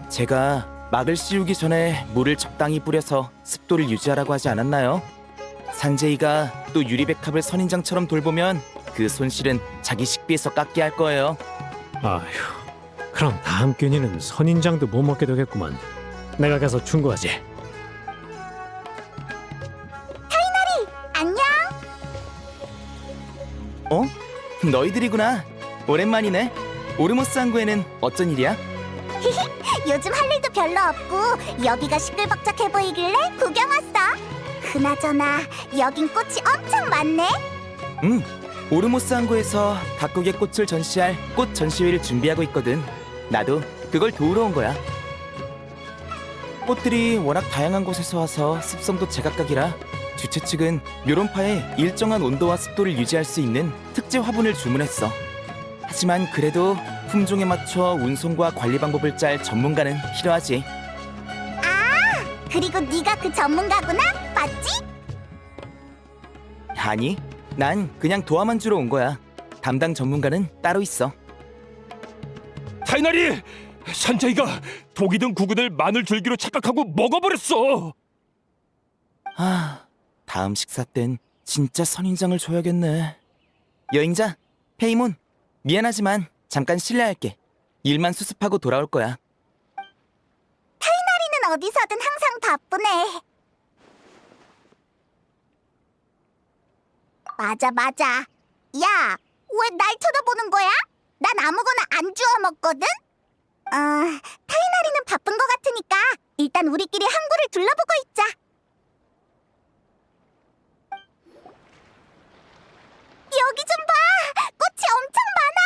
제가 막을 씌우기 전에 물을 적당히 뿌려서 습도를 유지하라고 하지 않았나요? 산제이가 또 유리백합을 선인장처럼 돌보면 그 손실은 자기 식비에서 깎게 할 거예요. 아휴, 그럼 다음 균이는 선인장도 못 먹게 되겠구만. 내가 가서 충고하지. 안녕. 어? 너희들이구나. 오랜만이네. 오르모스 항구에는 어쩐 일이야? 요즘 할 일도 별로 없고 여기가 시끌벅적해 보이길래 구경 왔어. 그나저나 여긴 꽃이 엄청 많네. 응. 오르모스 항구에서 각국의 꽃을 전시할 꽃 전시회를 준비하고 있거든. 나도 그걸 도우러 온 거야. 꽃들이 워낙 다양한 곳에서 와서 습성도 제각각이라 주최 측은 묘론파에 일정한 온도와 습도를 유지할 수 있는 특제 화분을 주문했어. 하지만 그래도 품종에 맞춰 운송과 관리 방법을 짤 전문가는 필요하지. 그리고 네가 그 전문가구나, 맞지? 아니, 난 그냥 도와만 주러 온 거야. 담당 전문가는 따로 있어. 타이나리! 산자이가 독이 든 구근을 마늘 줄기로 착각하고 먹어버렸어! 다음 식사 땐 진짜 선인장을 줘야겠네. 여행자, 페이몬, 미안하지만 잠깐 실례할게. 일만 수습하고 돌아올 거야. 타이나리는 어디서든 항상 바쁘네. 맞아. 야, 왜 날 쳐다보는 거야? 난 아무거나 안 주워 먹거든? 타이나리는 바쁜 거 같으니까 일단 우리끼리 항구를 둘러보고 있자. 여기 좀 봐! 꽃이 엄청 많아!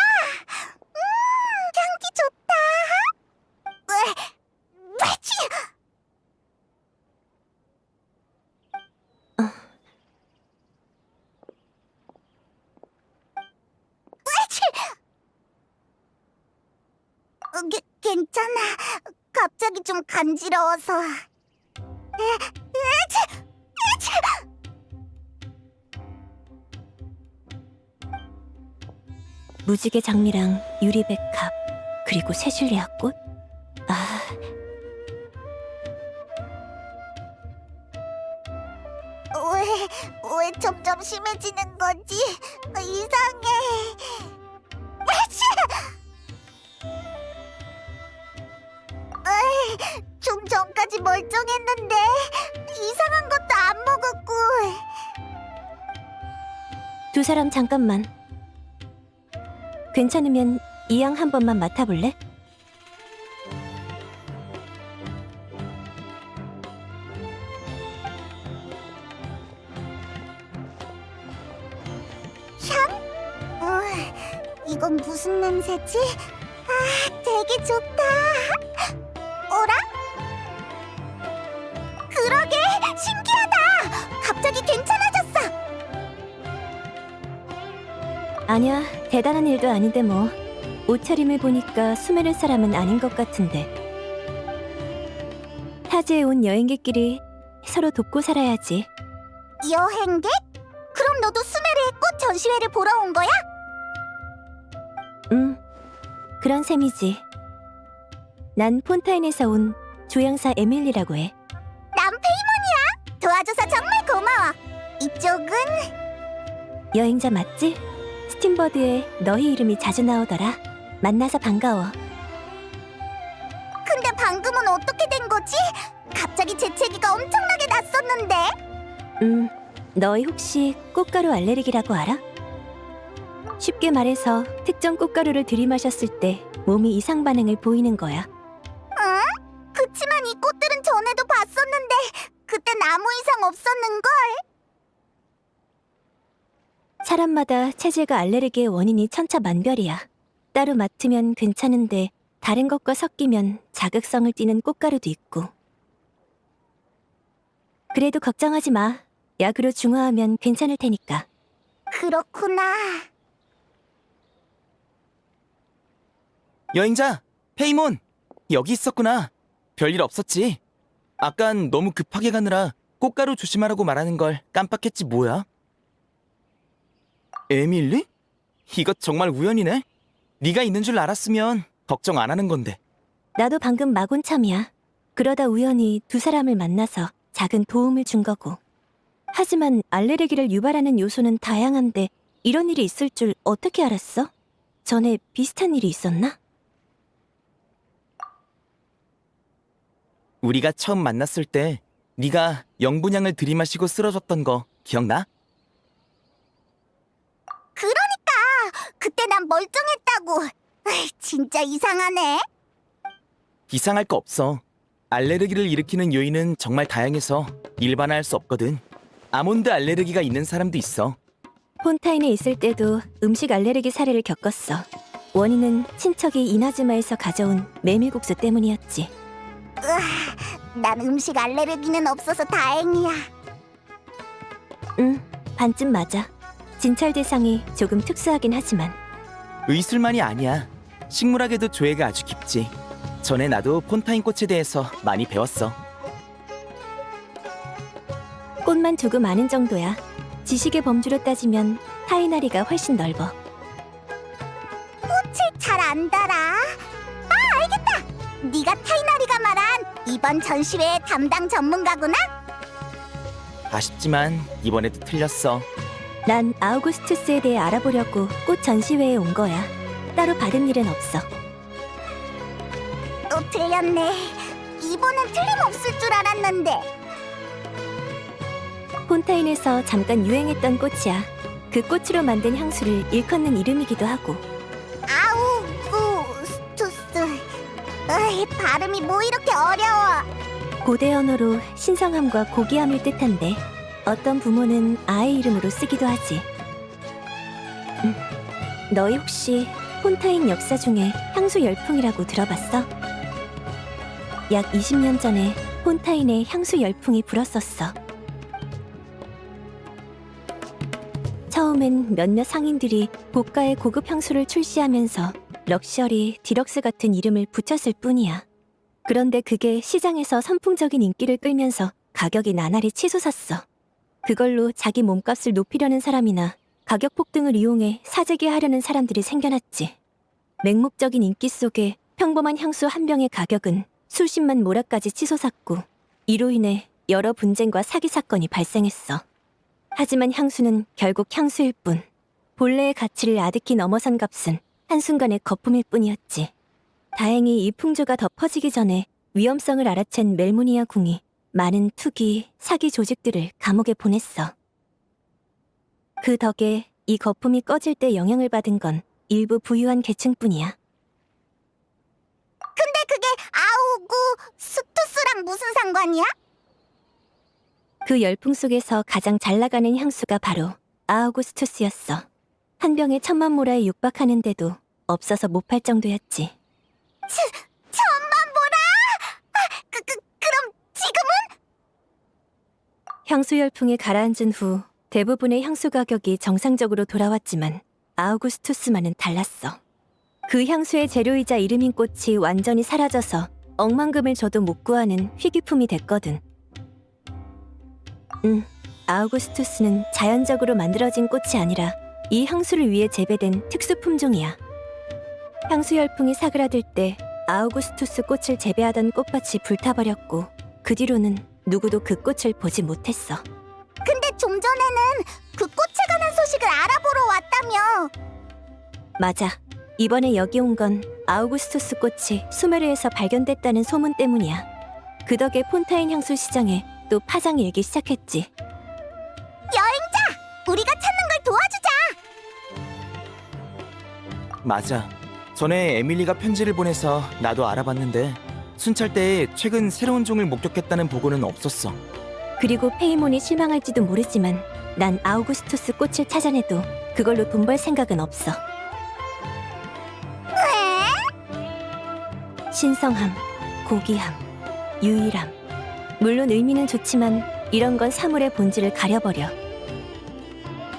향기 좋다! 왜치! 왜치! 괜찮아. 갑자기 좀 간지러워서. 으치! 무지개 장미랑 유리백합 그리고 세실리아 꽃? 왜 점점 심해지는 거지? 이상해. 좀 전까지 멀쩡했는데 이상한 것도 안 먹었고. 두 사람 잠깐만. 괜찮으면 이 양 한 번만 맡아볼래? 이건 무슨 냄새지? 되게 좋다. 어라? 그러게, 신기하다. 갑자기 괜찮아졌어. 아니야, 대단한 일도 아닌데 뭐. 옷차림을 보니까 수메르 사람은 아닌 것 같은데. 타지에 온 여행객끼리 서로 돕고 살아야지. 여행객? 그럼 너도 수메르의 꽃 전시회를 보러 온 거야? 그런 셈이지. 난 폰타인에서 온 조향사 에밀리라고 해. 난 페이몬이야. 도와줘서 정말 고마워. 이쪽은? 여행자 맞지? 스팀버드에 너희 이름이 자주 나오더라. 만나서 반가워. 근데 방금은 어떻게 된 거지? 갑자기 재채기가 엄청나게 났었는데. 너희 혹시 꽃가루 알레르기라고 알아? 쉽게 말해서 특정 꽃가루를 들이마셨을 때 몸이 이상 반응을 보이는 거야. 그치만 이 꽃들은 전에도 봤었는데 그땐 아무 이상 없었는걸. 사람마다 체질과 알레르기의 원인이 천차만별이야. 따로 맡으면 괜찮은데 다른 것과 섞이면 자극성을 띠는 꽃가루도 있고. 그래도 걱정하지 마. 약으로 중화하면 괜찮을 테니까. 그렇구나. 여행자, 페이몬! 여기 있었구나. 별일 없었지? 아깐 너무 급하게 가느라 꽃가루 조심하라고 말하는 걸 깜빡했지 뭐야? 에밀리? 이것 정말 우연이네. 네가 있는 줄 알았으면 걱정 안 하는 건데. 나도 방금 마곤참이야. 그러다 우연히 두 사람을 만나서 작은 도움을 준 거고. 하지만 알레르기를 유발하는 요소는 다양한데 이런 일이 있을 줄 어떻게 알았어? 전에 비슷한 일이 있었나? 우리가 처음 만났을 때 네가 영분양을 들이마시고 쓰러졌던 거 기억나? 그러니까 그때 난 멀쩡했다고. 으이, 진짜 이상하네. 이상할 거 없어. 알레르기를 일으키는 요인은 정말 다양해서 일반화할 수 없거든. 아몬드 알레르기가 있는 사람도 있어. 폰타인에 있을 때도 음식 알레르기 사례를 겪었어. 원인은 친척이 이나즈마에서 가져온 메밀국수 때문이었지. 난 음식 알레르기는 없어서 다행이야. 반쯤 맞아. 진찰 대상이 조금 특수하긴 하지만. 의술만이 아니야. 식물학에도 조예가 아주 깊지. 전에 나도 폰타인 꽃에 대해서 많이 배웠어. 꽃만 두고 마는 정도야. 지식의 범주로 따지면 타이나리가 훨씬 넓어. 꽃을 잘 안 달아. 아, 알겠다. 네가 타이나리가 말한 이번 전시회의 담당 전문가구나. 아쉽지만 이번에도 틀렸어. 난 아우구스투스에 대해 알아보려고 꽃 전시회에 온 거야. 따로 받은 일은 없어. 또 틀렸네. 이번엔 틀림없을 줄 알았는데. 폰타인에서 잠깐 유행했던 꽃이야. 그 꽃으로 만든 향수를 일컫는 이름이기도 하고. 아우구스투스. 으이, 발음이 뭐 이렇게 어려워. 고대 언어로 신성함과 고귀함을 뜻한데 어떤 부모는 아이 이름으로 쓰기도 하지. 너희 혹시 폰타인 역사 중에 향수 열풍이라고 들어봤어? 약 20년 전에 폰타인에 향수 열풍이 불었었어. 처음엔 몇몇 상인들이 고가의 고급 향수를 출시하면서 럭셔리, 디럭스 같은 이름을 붙였을 뿐이야. 그런데 그게 시장에서 선풍적인 인기를 끌면서 가격이 나날이 치솟았어. 그걸로 자기 몸값을 높이려는 사람이나 가격 폭등을 이용해 사재기하려는 사람들이 생겨났지. 맹목적인 인기 속에 평범한 향수 한 병의 가격은 수십만 모라까지 치솟았고 이로 인해 여러 분쟁과 사기 사건이 발생했어. 하지만 향수는 결국 향수일 뿐 본래의 가치를 아득히 넘어선 값은 한순간의 거품일 뿐이었지. 다행히 이 풍조가 더 퍼지기 전에 위험성을 알아챈 멜모니아 궁이 많은 투기, 사기 조직들을 감옥에 보냈어. 그 덕에 이 거품이 꺼질 때 영향을 받은 건 일부 부유한 계층뿐이야. 근데 그게 아우구스투스랑 무슨 상관이야? 그 열풍 속에서 가장 잘 나가는 향수가 바로 아우구스투스였어. 한 병에 1000만 모라에 육박하는데도 없어서 못 팔 정도였지. 1000만 모라? 그럼 지금은? 향수 열풍이 가라앉은 후 대부분의 향수 가격이 정상적으로 돌아왔지만 아우구스투스만은 달랐어. 그 향수의 재료이자 이름인 꽃이 완전히 사라져서 억만금을 줘도 못 구하는 희귀품이 됐거든. 아우구스투스는 자연적으로 만들어진 꽃이 아니라 이 향수를 위해 재배된 특수 품종이야. 향수 열풍이 사그라들 때 아우구스투스 꽃을 재배하던 꽃밭이 불타버렸고 그 뒤로는 누구도 그 꽃을 보지 못했어. 근데 좀 전에는 그 꽃에 관한 소식을 알아보러 왔다며. 맞아. 이번에 여기 온 건 아우구스투스 꽃이 수메르에서 발견됐다는 소문 때문이야. 그 덕에 폰타인 향수 시장에 또 파장이 일기 시작했지. 여행자! 우리가 찾는 걸 도와주자! 맞아. 전에 에밀리가 편지를 보내서 나도 알아봤는데 순찰대에 최근 새로운 종을 목격했다는 보고는 없었어. 그리고 페이몬이 실망할지도 모르지만 난 아우구스투스 꽃을 찾아내도 그걸로 돈 벌 생각은 없어. 신성함, 고귀함, 유일함. 물론 의미는 좋지만 이런 건 사물의 본질을 가려버려.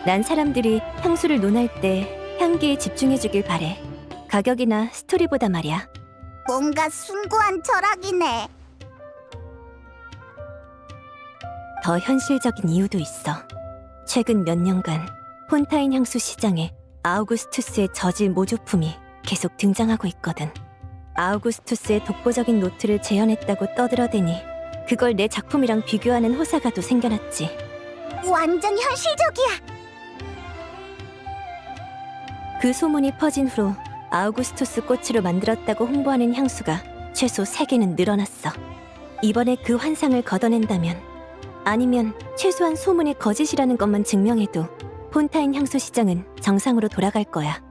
난 사람들이 향수를 논할 때 향기에 집중해주길 바래. 가격이나 스토리보다 말이야. 뭔가 숭고한 철학이네. 더 현실적인 이유도 있어. 최근 몇 년간 폰타인 향수 시장에 아우구스투스의 저질 모조품이 계속 등장하고 있거든. 아우구스투스의 독보적인 노트를 재현했다고 떠들어대니 그걸 내 작품이랑 비교하는 호사가도 생겨났지. 완전 현실적이야. 그 소문이 퍼진 후 아우구스투스 꽃으로 만들었다고 홍보하는 향수가 최소 3개는 늘어났어. 이번에 그 환상을 걷어낸다면, 아니면 최소한 소문이 거짓이라는 것만 증명해도 폰타인 향수 시장은 정상으로 돌아갈 거야.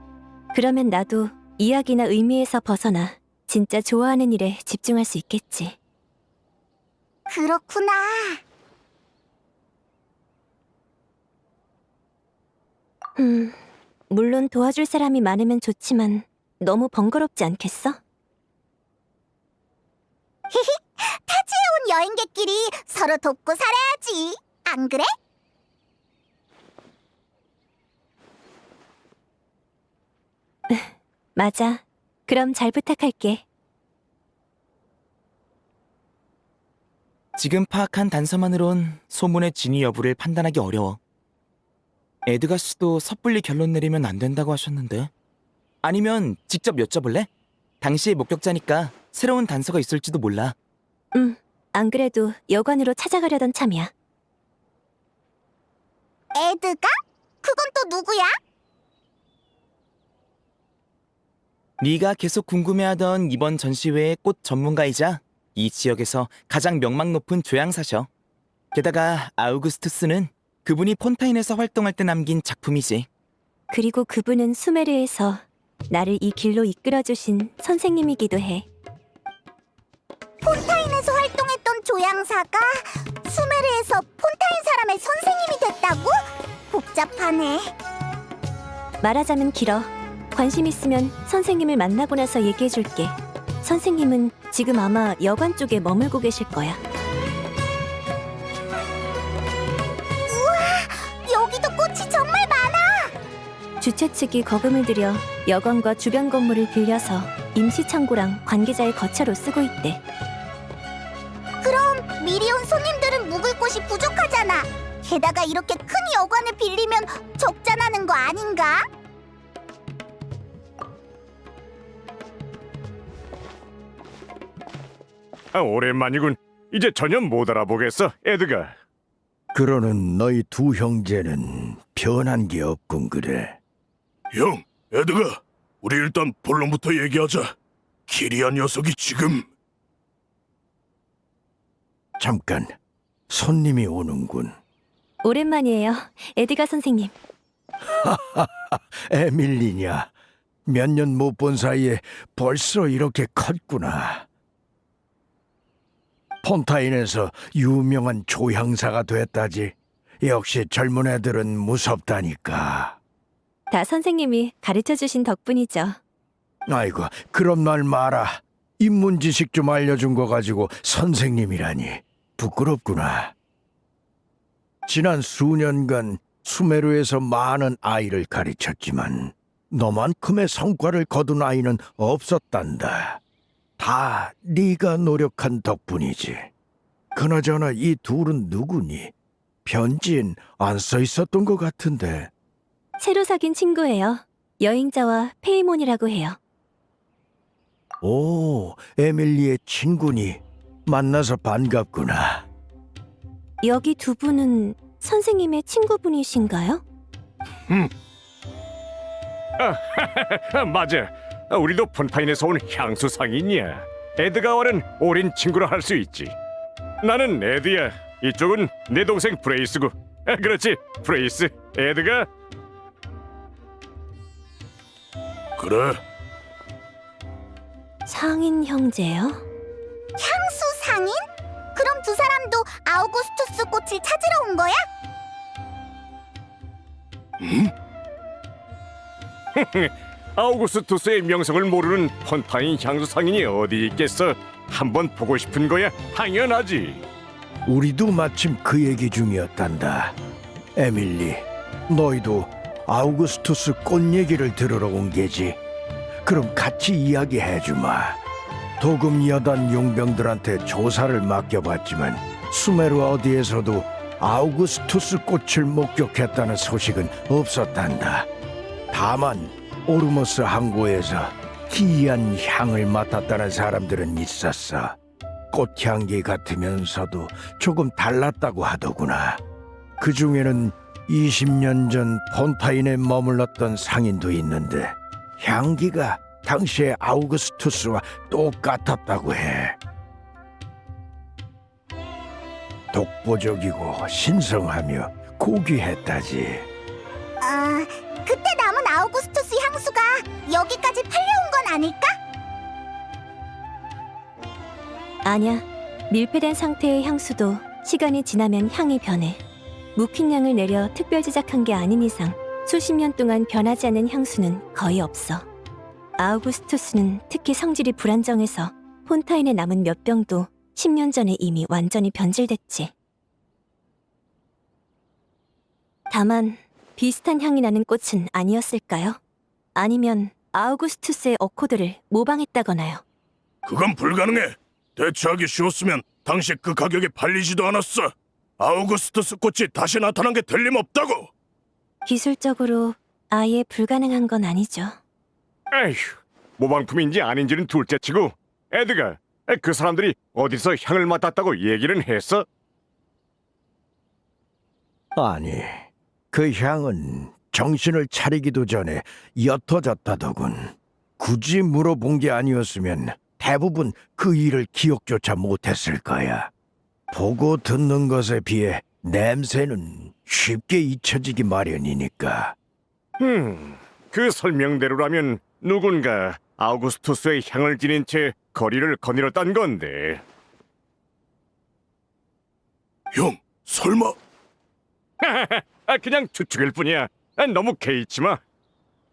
그러면 나도 이야기나 의미에서 벗어나 진짜 좋아하는 일에 집중할 수 있겠지. 그렇구나. 물론 도와줄 사람이 많으면 좋지만 너무 번거롭지 않겠어? 타지에 온 여행객끼리 서로 돕고 살아야지. 안 그래? 맞아. 그럼 잘 부탁할게. 지금 파악한 단서만으론 소문의 진위 여부를 판단하기 어려워. 에드가 씨도 섣불리 결론 내리면 안 된다고 하셨는데. 아니면 직접 여쭤볼래? 당시의 목격자니까 새로운 단서가 있을지도 몰라. 안 그래도 여관으로 찾아가려던 참이야. 에드가? 그건 또 누구야? 네가 계속 궁금해하던 이번 전시회의 꽃 전문가이자 이 지역에서 가장 명망 높은 조향사셔. 게다가 아우구스투스는 그분이 폰타인에서 활동할 때 남긴 작품이지. 그리고 그분은 수메르에서 나를 이 길로 이끌어주신 선생님이기도 해. 폰타인에서 활동했던 조향사가 수메르에서 폰타인 사람의 선생님이 됐다고? 복잡하네. 말하자면 길어. 관심 있으면 선생님을 만나고 나서 얘기해줄게. 선생님은 지금 아마 여관 쪽에 머물고 계실 거야. 여기도 꽃이 정말 많아. 주최 측이 거금을 들여 여관과 주변 건물을 빌려서 임시창고랑 관계자의 거처로 쓰고 있대. 그럼 미리 온 손님들은 묵을 곳이 부족하잖아. 게다가 이렇게 큰 여관을 빌리면 적자나는 거 아닌가? 오랜만이군. 이제 전혀 못 알아보겠어, 에드가. 그러는 너희 두 형제는 변한 게 없군 그래. 형, 에드가, 우리 일단 본론부터 얘기하자. 키리안 녀석이 지금... 잠깐, 손님이 오는군. 오랜만이에요, 에드가 선생님. 에밀리냐, 몇 년 못 본 사이에 벌써 이렇게 컸구나. 폰타인에서 유명한 조향사가 됐다지. 역시 젊은 애들은 무섭다니까. 다 선생님이 가르쳐주신 덕분이죠. 아이고, 그런 말 마라. 입문 지식 좀 알려준 거 가지고 선생님이라니 부끄럽구나. 지난 수년간 수메르에서 많은 아이를 가르쳤지만 너만큼의 성과를 거둔 아이는 없었단다. 다 네가 노력한 덕분이지. 그나저나 이 둘은 누구니? 편지엔 안 써 있었던 것 같은데. 새로 사귄 친구예요. 여행자와 페이몬이라고 해요. 오, 에밀리의 친구니. 만나서 반갑구나. 여기 두 분은 선생님의 친구분이신가요? 맞아. 우리도 폰타인에서 온 향수 상인이야. 에드가와는 오랜 친구라 할 수 있지. 나는 에드야. 이쪽은 내 동생 브레이스고. 그렇지, 브레이스. 에드가. 그래, 상인 형제요? 향수 상인? 그럼 두 사람도 아우구스투스 꽃을 찾으러 온 거야? 아우구스투스의 명성을 모르는 폰타인 향수 상인이 어디 있겠어. 한번 보고 싶은 거야. 당연하지. 우리도 마침 그 얘기 중이었단다. 에밀리, 너희도 아우구스투스 꽃 얘기를 들으러 온 게지. 그럼 같이 이야기해주마. 도금 여단 용병들한테 조사를 맡겨봤지만 수메르 어디에서도 아우구스투스 꽃을 목격했다는 소식은 없었단다. 다만 오르모스 항구에서 기이한 향을 맡았다는 사람들은 있었어. 꽃향기 같으면서도 조금 달랐다고 하더구나. 그 중에는 20년 전 폰타인에 머물렀던 상인도 있는데 향기가 당시의 아우구스투스와 똑같았다고 해. 독보적이고 신성하며 고귀했다지. 아, 그때 남은 아우구스투스 향수가 여기까지 팔려온 건 아닐까? 아냐, 밀폐된 상태의 향수도 시간이 지나면 향이 변해. 묵힌 향을 내려 특별 제작한 게 아닌 이상 수십 년 동안 변하지 않는 향수는 거의 없어. 아우구스투스는 특히 성질이 불안정해서 폰타인에 남은 몇 병도 10년 전에 이미 완전히 변질됐지. 다만 비슷한 향이 나는 꽃은 아니었을까요? 아니면 아우구스투스의 어코드를 모방했다거나요. 그건 불가능해. 대체하기 쉬웠으면 당시 그 가격에 팔리지도 않았어. 아우구스투스 꽃이 다시 나타난 게 틀림없다고. 기술적으로 아예 불가능한 건 아니죠. 에휴, 모방품인지 아닌지는 둘째치고 에드가 그 사람들이 어디서 향을 맡았다고 얘기는 했어? 아니, 그 향은 정신을 차리기도 전에 옅어졌다더군. 굳이 물어본 게 아니었으면 대부분 그 일을 기억조차 못했을 거야. 보고 듣는 것에 비해 냄새는 쉽게 잊혀지기 마련이니까. 그 설명대로라면 누군가 아우구스투스의 향을 지닌 채 거리를 거닐었단 건데. 형, 설마 그냥 추측일 뿐이야. 너무 개의치 마.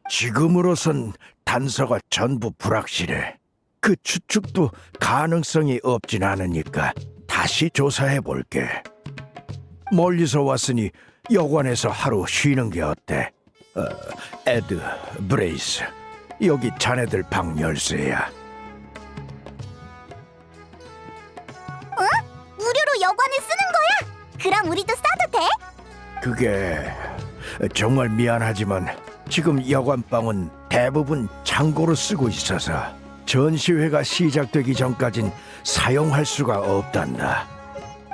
지금으로선 단서가 전부 불확실해. 그 추측도 가능성이 없진 않으니까 다시 조사해 볼게. 멀리서 왔으니 여관에서 하루 쉬는 게 어때? 에드, 브레이스, 여기 자네들 방 열쇠야. 무료로 여관을 쓰는 거야? 그럼 우리도 써도 돼? 그게 정말 미안하지만 지금 여관방은 대부분 창고로 쓰고 있어서 전시회가 시작되기 전까진 사용할 수가 없단다.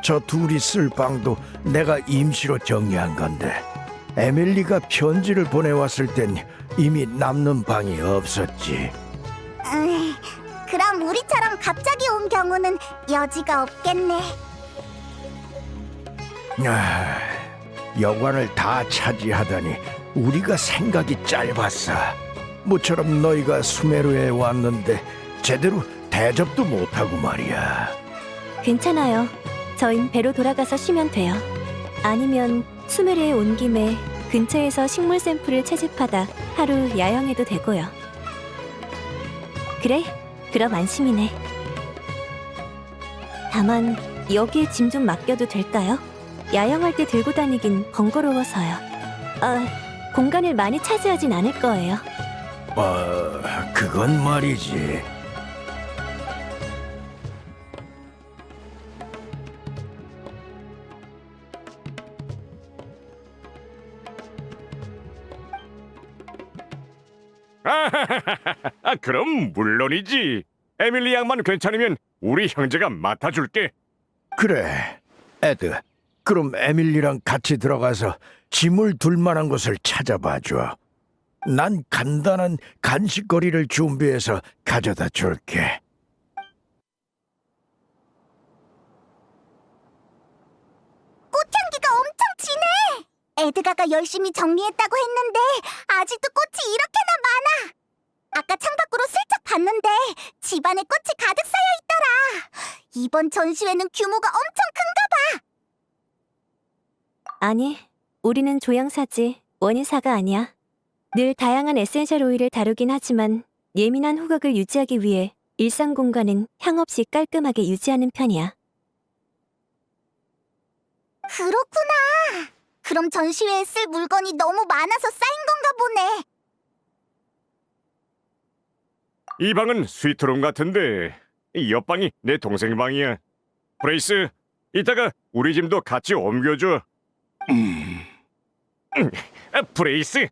저 둘이 쓸 방도 내가 임시로 정리한 건데 에밀리가 편지를 보내왔을 땐 이미 남는 방이 없었지. 그럼 우리처럼 갑자기 온 경우는 여지가 없겠네. 여관을 다 차지하다니 우리가 생각이 짧았어. 모처럼 너희가 수메르에 왔는데 제대로 대접도 못하고 말이야. 괜찮아요. 저흰 배로 돌아가서 쉬면 돼요. 아니면 수메르에 온 김에 근처에서 식물 샘플을 채집하다 하루 야영해도 되고요. 그래, 그럼 안심이네. 다만 여기에 짐 좀 맡겨도 될까요? 야영할 때 들고 다니긴 번거로워서요. 공간을 많이 차지하진 않을 거예요. 그건 말이지. 그럼 물론이지. 에밀리 양만 괜찮으면 우리 형제가 맡아줄게. 그래, 에드. 그럼 에밀리랑 같이 들어가서 짐을 둘 만한 곳을 찾아봐줘. 난 간단한 간식거리를 준비해서 가져다 줄게. 꽃향기가 엄청 진해! 에드가가 열심히 정리했다고 했는데 아직도 꽃이 이렇게나 많아! 아까 창밖으로 슬쩍 봤는데 집안에 꽃이 가득 쌓여 있더라! 이번 전시회는 규모가 엄청 큰가 봐! 아니, 우리는 조향사지 원인사가 아니야. 늘 다양한 에센셜 오일을 다루긴 하지만 예민한 후각을 유지하기 위해 일상 공간은 향 없이 깔끔하게 유지하는 편이야. 그렇구나! 그럼 전시회에 쓸 물건이 너무 많아서 쌓인 건가 보네! 이 방은 스위트룸 같은데 이 옆방이 내 동생 방이야. 브레이스, 이따가 우리 짐도 같이 옮겨줘. 브레이스.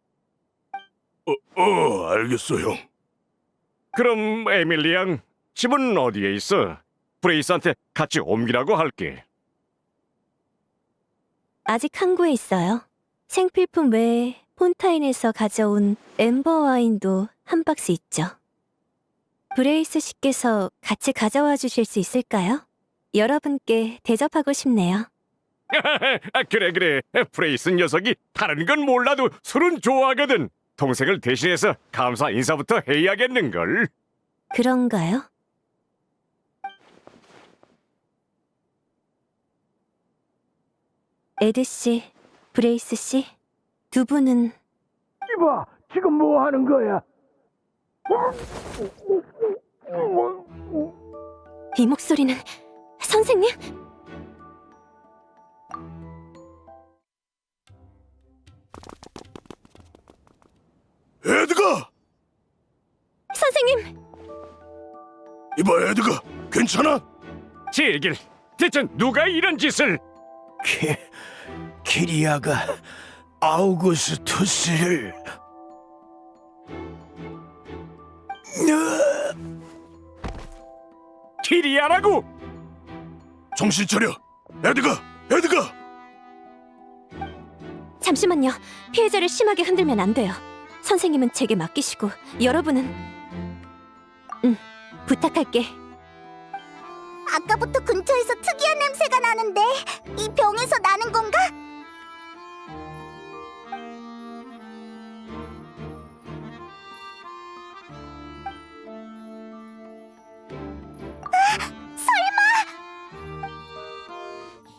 알겠어, 형. 그럼 에밀리 양 집은 어디에 있어? 브레이스한테 같이 옮기라고 할게. 아직 항구에 있어요. 생필품 외에 폰타인에서 가져온 엠버 와인도 한 박스 있죠. 브레이스 씨께서 같이 가져와 주실 수 있을까요? 여러분께 대접하고 싶네요. 그래. 브레이스 녀석이 다른 건 몰라도 술은 좋아하거든. 동생을 대신해서 감사 인사부터 해야겠는걸. 그런가요? 에드 씨, 브레이스 씨, 두 분은 이봐, 지금 뭐 하는 거야? 이 목소리는 선생님? 에드가! 선생님! 이봐, 에드가, 괜찮아? 제길, 대체 누가 이런 짓을? 키리아가 아우구스투스를 키리아라고? 정신 차려, 에드가! 잠시만요. 피해자를 심하게 흔들면 안 돼요. 선생님은 제게 맡기시고 여러분은 부탁할게. 아까부터 근처에서 특이한 냄새가 나는데 이 병에서 나는 건가?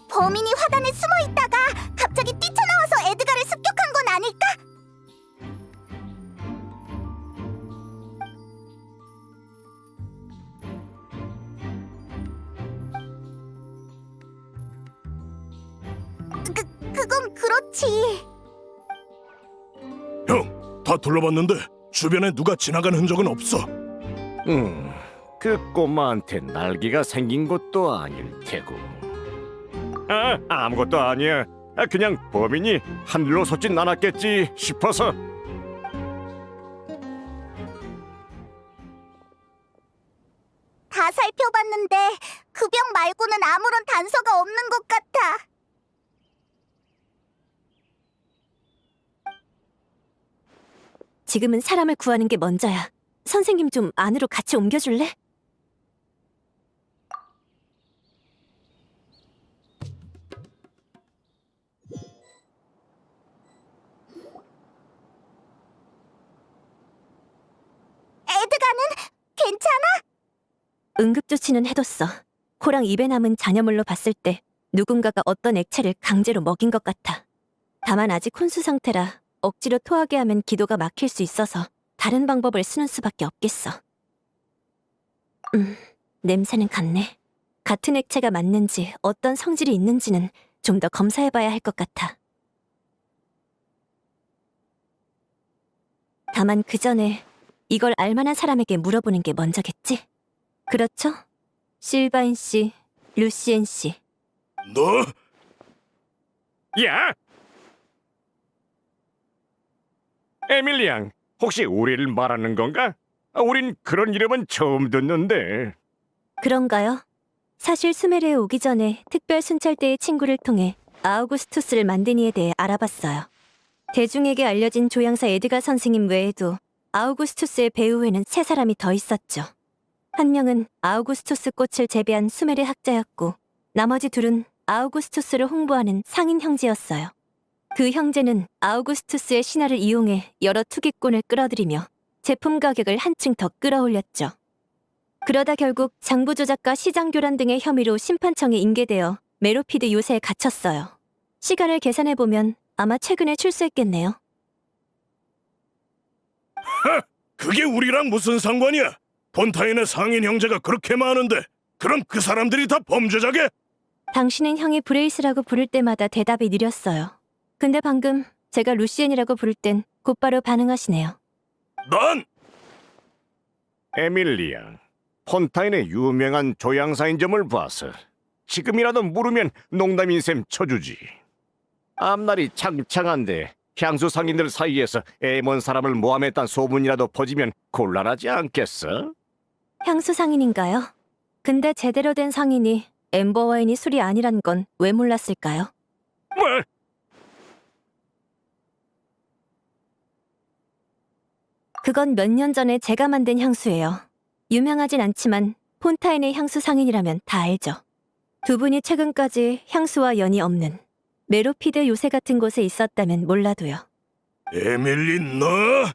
범인이 화단에 숨어 있다가 갑자기 뛰쳐나와서 에드가를 습격한 건 아닐까? 그건 그렇지. 형, 다 둘러봤는데 주변에 누가 지나간 흔적은 없어. 그 꼬마한테 날개가 생긴 것도 아닐 테고. 아무것도 아니야. 그냥 범인이 하늘로 솟진 않았겠지 싶어서. 다 살펴봤는데 그 병 말고는 아무런 단서가 없는 것 같아. 지금은 사람을 구하는 게 먼저야. 선생님 좀 안으로 같이 옮겨줄래? 에드가는 괜찮아? 응급조치는 해뒀어. 코랑 입에 남은 잔여물로 봤을 때 누군가가 어떤 액체를 강제로 먹인 것 같아. 다만 아직 혼수 상태라 억지로 토하게 하면 기도가 막힐 수 있어서 다른 방법을 쓰는 수밖에 없겠어. 냄새는 같네. 같은 액체가 맞는지 어떤 성질이 있는지는 좀 더 검사해봐야 할 것 같아. 다만 그 전에 이걸 알만한 사람에게 물어보는 게 먼저겠지? 그렇죠? 실바인 씨, 루시엔 씨. 너? 야! 에밀리 양, 혹시 우리를 말하는 건가? 우린 그런 이름은 처음 듣는데. 그런가요? 사실 수메르에 오기 전에 특별 순찰대의 친구를 통해 아우구스투스를 만든 이에 대해 알아봤어요. 대중에게 알려진 조향사 에드가 선생님 외에도 아우구스투스의 배후에는 3사람이 더 있었죠. 한 명은 아우구스투스 꽃을 재배한 수메르 학자였고 나머지 2은 아우구스투스를 홍보하는 상인 형제였어요. 그 형제는 아우구스투스의 신화를 이용해 여러 투기꾼을 끌어들이며 제품 가격을 한층 더 끌어올렸죠. 그러다 결국 장부 조작과 시장 교란 등의 혐의로 심판청에 인계되어 메로피드 요새에 갇혔어요. 시간을 계산해보면 아마 최근에 출소했겠네요. 그게 우리랑 무슨 상관이야? 폰타인의 상인 형제가 그렇게 많은데 그럼 그 사람들이 다 범죄자게? 당신은 형이 브레이스라고 부를 때마다 대답이 느렸어요. 근데 방금 제가 루시엔이라고 부를 땐 곧바로 반응하시네요. 난! 에밀리 양, 폰타인의 유명한 조향사인 점을 봐서 지금이라도 물으면 농담인 셈 쳐주지. 앞날이 창창한데 향수 상인들 사이에서 애먼 사람을 모함했단 소문이라도 퍼지면 곤란하지 않겠어? 향수 상인인가요? 근데 제대로 된 상인이 엠버 와인이 술이 아니란 건 왜 몰랐을까요? 뭐? 그건 몇 년 전에 제가 만든 향수예요. 유명하진 않지만 폰타인의 향수 상인이라면 다 알죠. 두 분이 최근까지 향수와 연이 없는 메로피드 요새 같은 곳에 있었다면 몰라도요. 에밀리 너?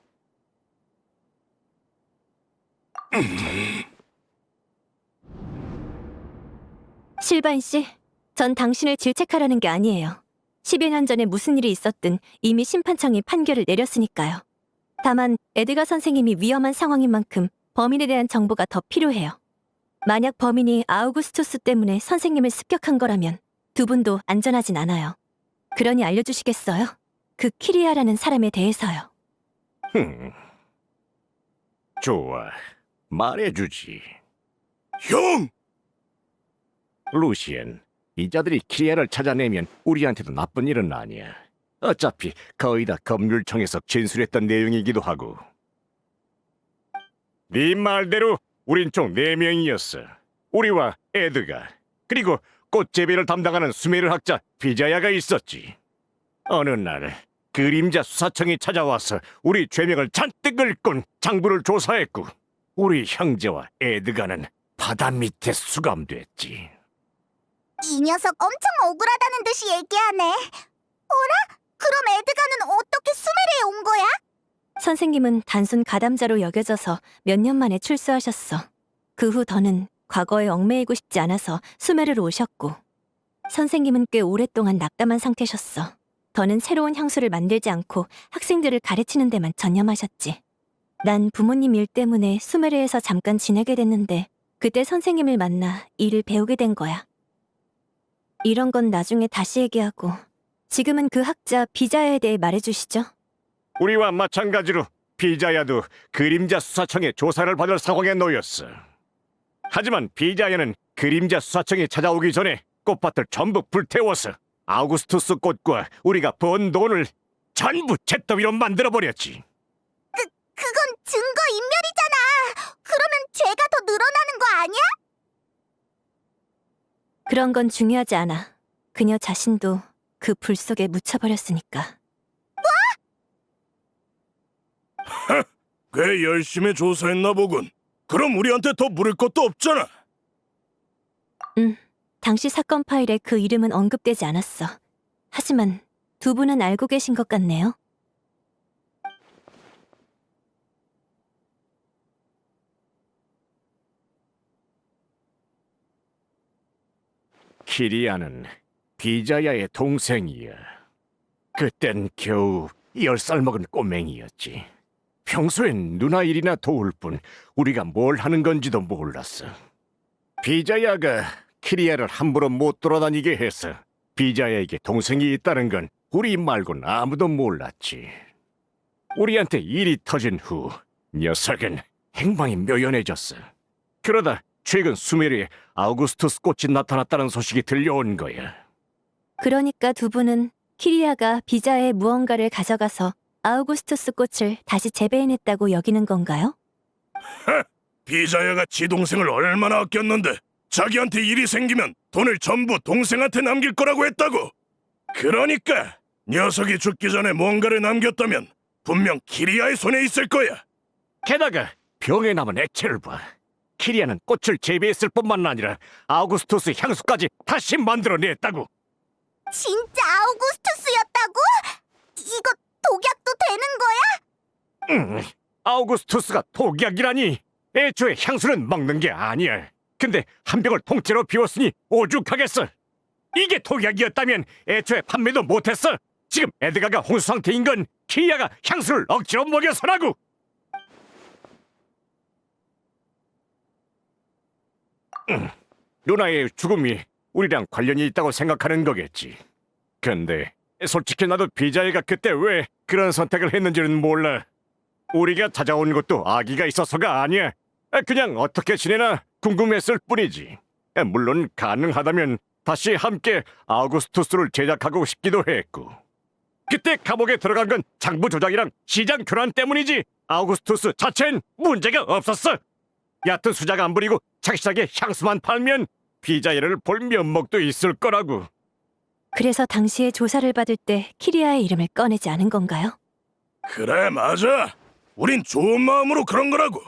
실바인 씨, 전 당신을 질책하려는 게 아니에요. 10여 년 전에 무슨 일이 있었든 이미 심판청이 판결을 내렸으니까요. 다만 에드가 선생님이 위험한 상황인 만큼 범인에 대한 정보가 더 필요해요. 만약 범인이 아우구스투스 때문에 선생님을 습격한 거라면 두 분도 안전하진 않아요. 그러니 알려주시겠어요? 그 키리아라는 사람에 대해서요. 좋아, 말해주지. 형! 루시엔, 이 자들이 키리아를 찾아내면 우리한테도 나쁜 일은 아니야. 어차피 거의 다 검률청에서 진술했던 내용이기도 하고. 네 말대로 우린 총 4명이었어. 우리와 에드가, 그리고 꽃 재배를 담당하는 수메르 학자 비자야가 있었지. 어느 날 그림자 수사청이 찾아와서 우리 죄명을 잔뜩 긁곤 장부를 조사했고, 우리 형제와 에드가는 바다 밑에 수감됐지. 이 녀석 엄청 억울하다는 듯이 얘기하네. 어라? 그럼 에드가는 어떻게 수메르에 온 거야? 선생님은 단순 가담자로 여겨져서 몇 년 만에 출소하셨어. 그 후 더는 과거에 얽매이고 싶지 않아서 수메르로 오셨고, 선생님은 꽤 오랫동안 낙담한 상태셨어. 더는 새로운 향수를 만들지 않고 학생들을 가르치는 데만 전념하셨지. 난 부모님 일 때문에 수메르에서 잠깐 지내게 됐는데 그때 선생님을 만나 일을 배우게 된 거야. 이런 건 나중에 다시 얘기하고, 지금은 그 학자 비자야에 대해 말해주시죠. 우리와 마찬가지로 비자야도 그림자 수사청의 조사를 받을 상황에 놓였어. 하지만 비자야는 그림자 수사청이 찾아오기 전에 꽃밭을 전부 불태워서 아우구스투스 꽃과 우리가 번 돈을 전부 잿더미로 만들어버렸지. 그건 증거 인멸이잖아. 그러면 죄가 더 늘어나는 거 아니야? 그런 건 중요하지 않아. 그녀 자신도 그 불 속에 묻혀버렸으니까. 꽤 열심히 조사했나 보군. 그럼 우리한테 더 물을 것도 없잖아. 당시 사건 파일에 그 이름은 언급되지 않았어. 하지만 두 분은 알고 계신 것 같네요. 키리아는 비자야의 동생이야. 그땐 겨우 10살 먹은 꼬맹이였지. 평소엔 누나 일이나 도울 뿐 우리가 뭘 하는 건지도 몰랐어. 비자야가 키리아를 함부로 못 돌아다니게 해서 비자야에게 동생이 있다는 건 우리 말곤 아무도 몰랐지. 우리한테 일이 터진 후 녀석은 행방이 묘연해졌어. 그러다 최근 수메르에 아우구스투스 꽃이 나타났다는 소식이 들려온 거야. 그러니까 두 분은 키리아가 비자에 무언가를 가져가서 아우구스투스 꽃을 다시 재배해냈다고 여기는 건가요? 비자야가 지 동생을 얼마나 아꼈는데 자기한테 일이 생기면 돈을 전부 동생한테 남길 거라고 했다고. 그러니까 녀석이 죽기 전에 뭔가를 남겼다면 분명 키리아의 손에 있을 거야. 게다가 병에 남은 액체를 봐. 키리아는 꽃을 재배했을 뿐만 아니라 아우구스투스 향수까지 다시 만들어냈다고. 진짜 아우구스투스였다고? 이거 독약도 되는 거야? 아우구스투스가 독약이라니. 애초에 향수는 먹는 게 아니야. 근데 한 병을 통째로 비웠으니 오죽하겠어. 이게 독약이었다면 애초에 판매도 못했어. 지금 에드가가 홍수 상태인 건 키리아가 향수를 억지로 먹여서라고. 누나의 죽음이 우리랑 관련이 있다고 생각하는 거겠지. 근데 솔직히 나도 비자이가 그때 왜 그런 선택을 했는지는 몰라. 우리가 찾아온 것도 아기가 있어서가 아니야. 그냥 어떻게 지내나 궁금했을 뿐이지. 물론 가능하다면 다시 함께 아우구스투스를 제작하고 싶기도 했고. 그때 감옥에 들어간 건 장부 조작이랑 시장 교란 때문이지. 아우구스투스 자체는 문제가 없었어. 얕은 수작 안 부리고 착실하게 향수만 팔면 비자이를 볼 면목도 있을 거라고. 그래서 당시에 조사를 받을 때 키리아의 이름을 꺼내지 않은 건가요? 그래, 맞아. 우린 좋은 마음으로 그런 거라고.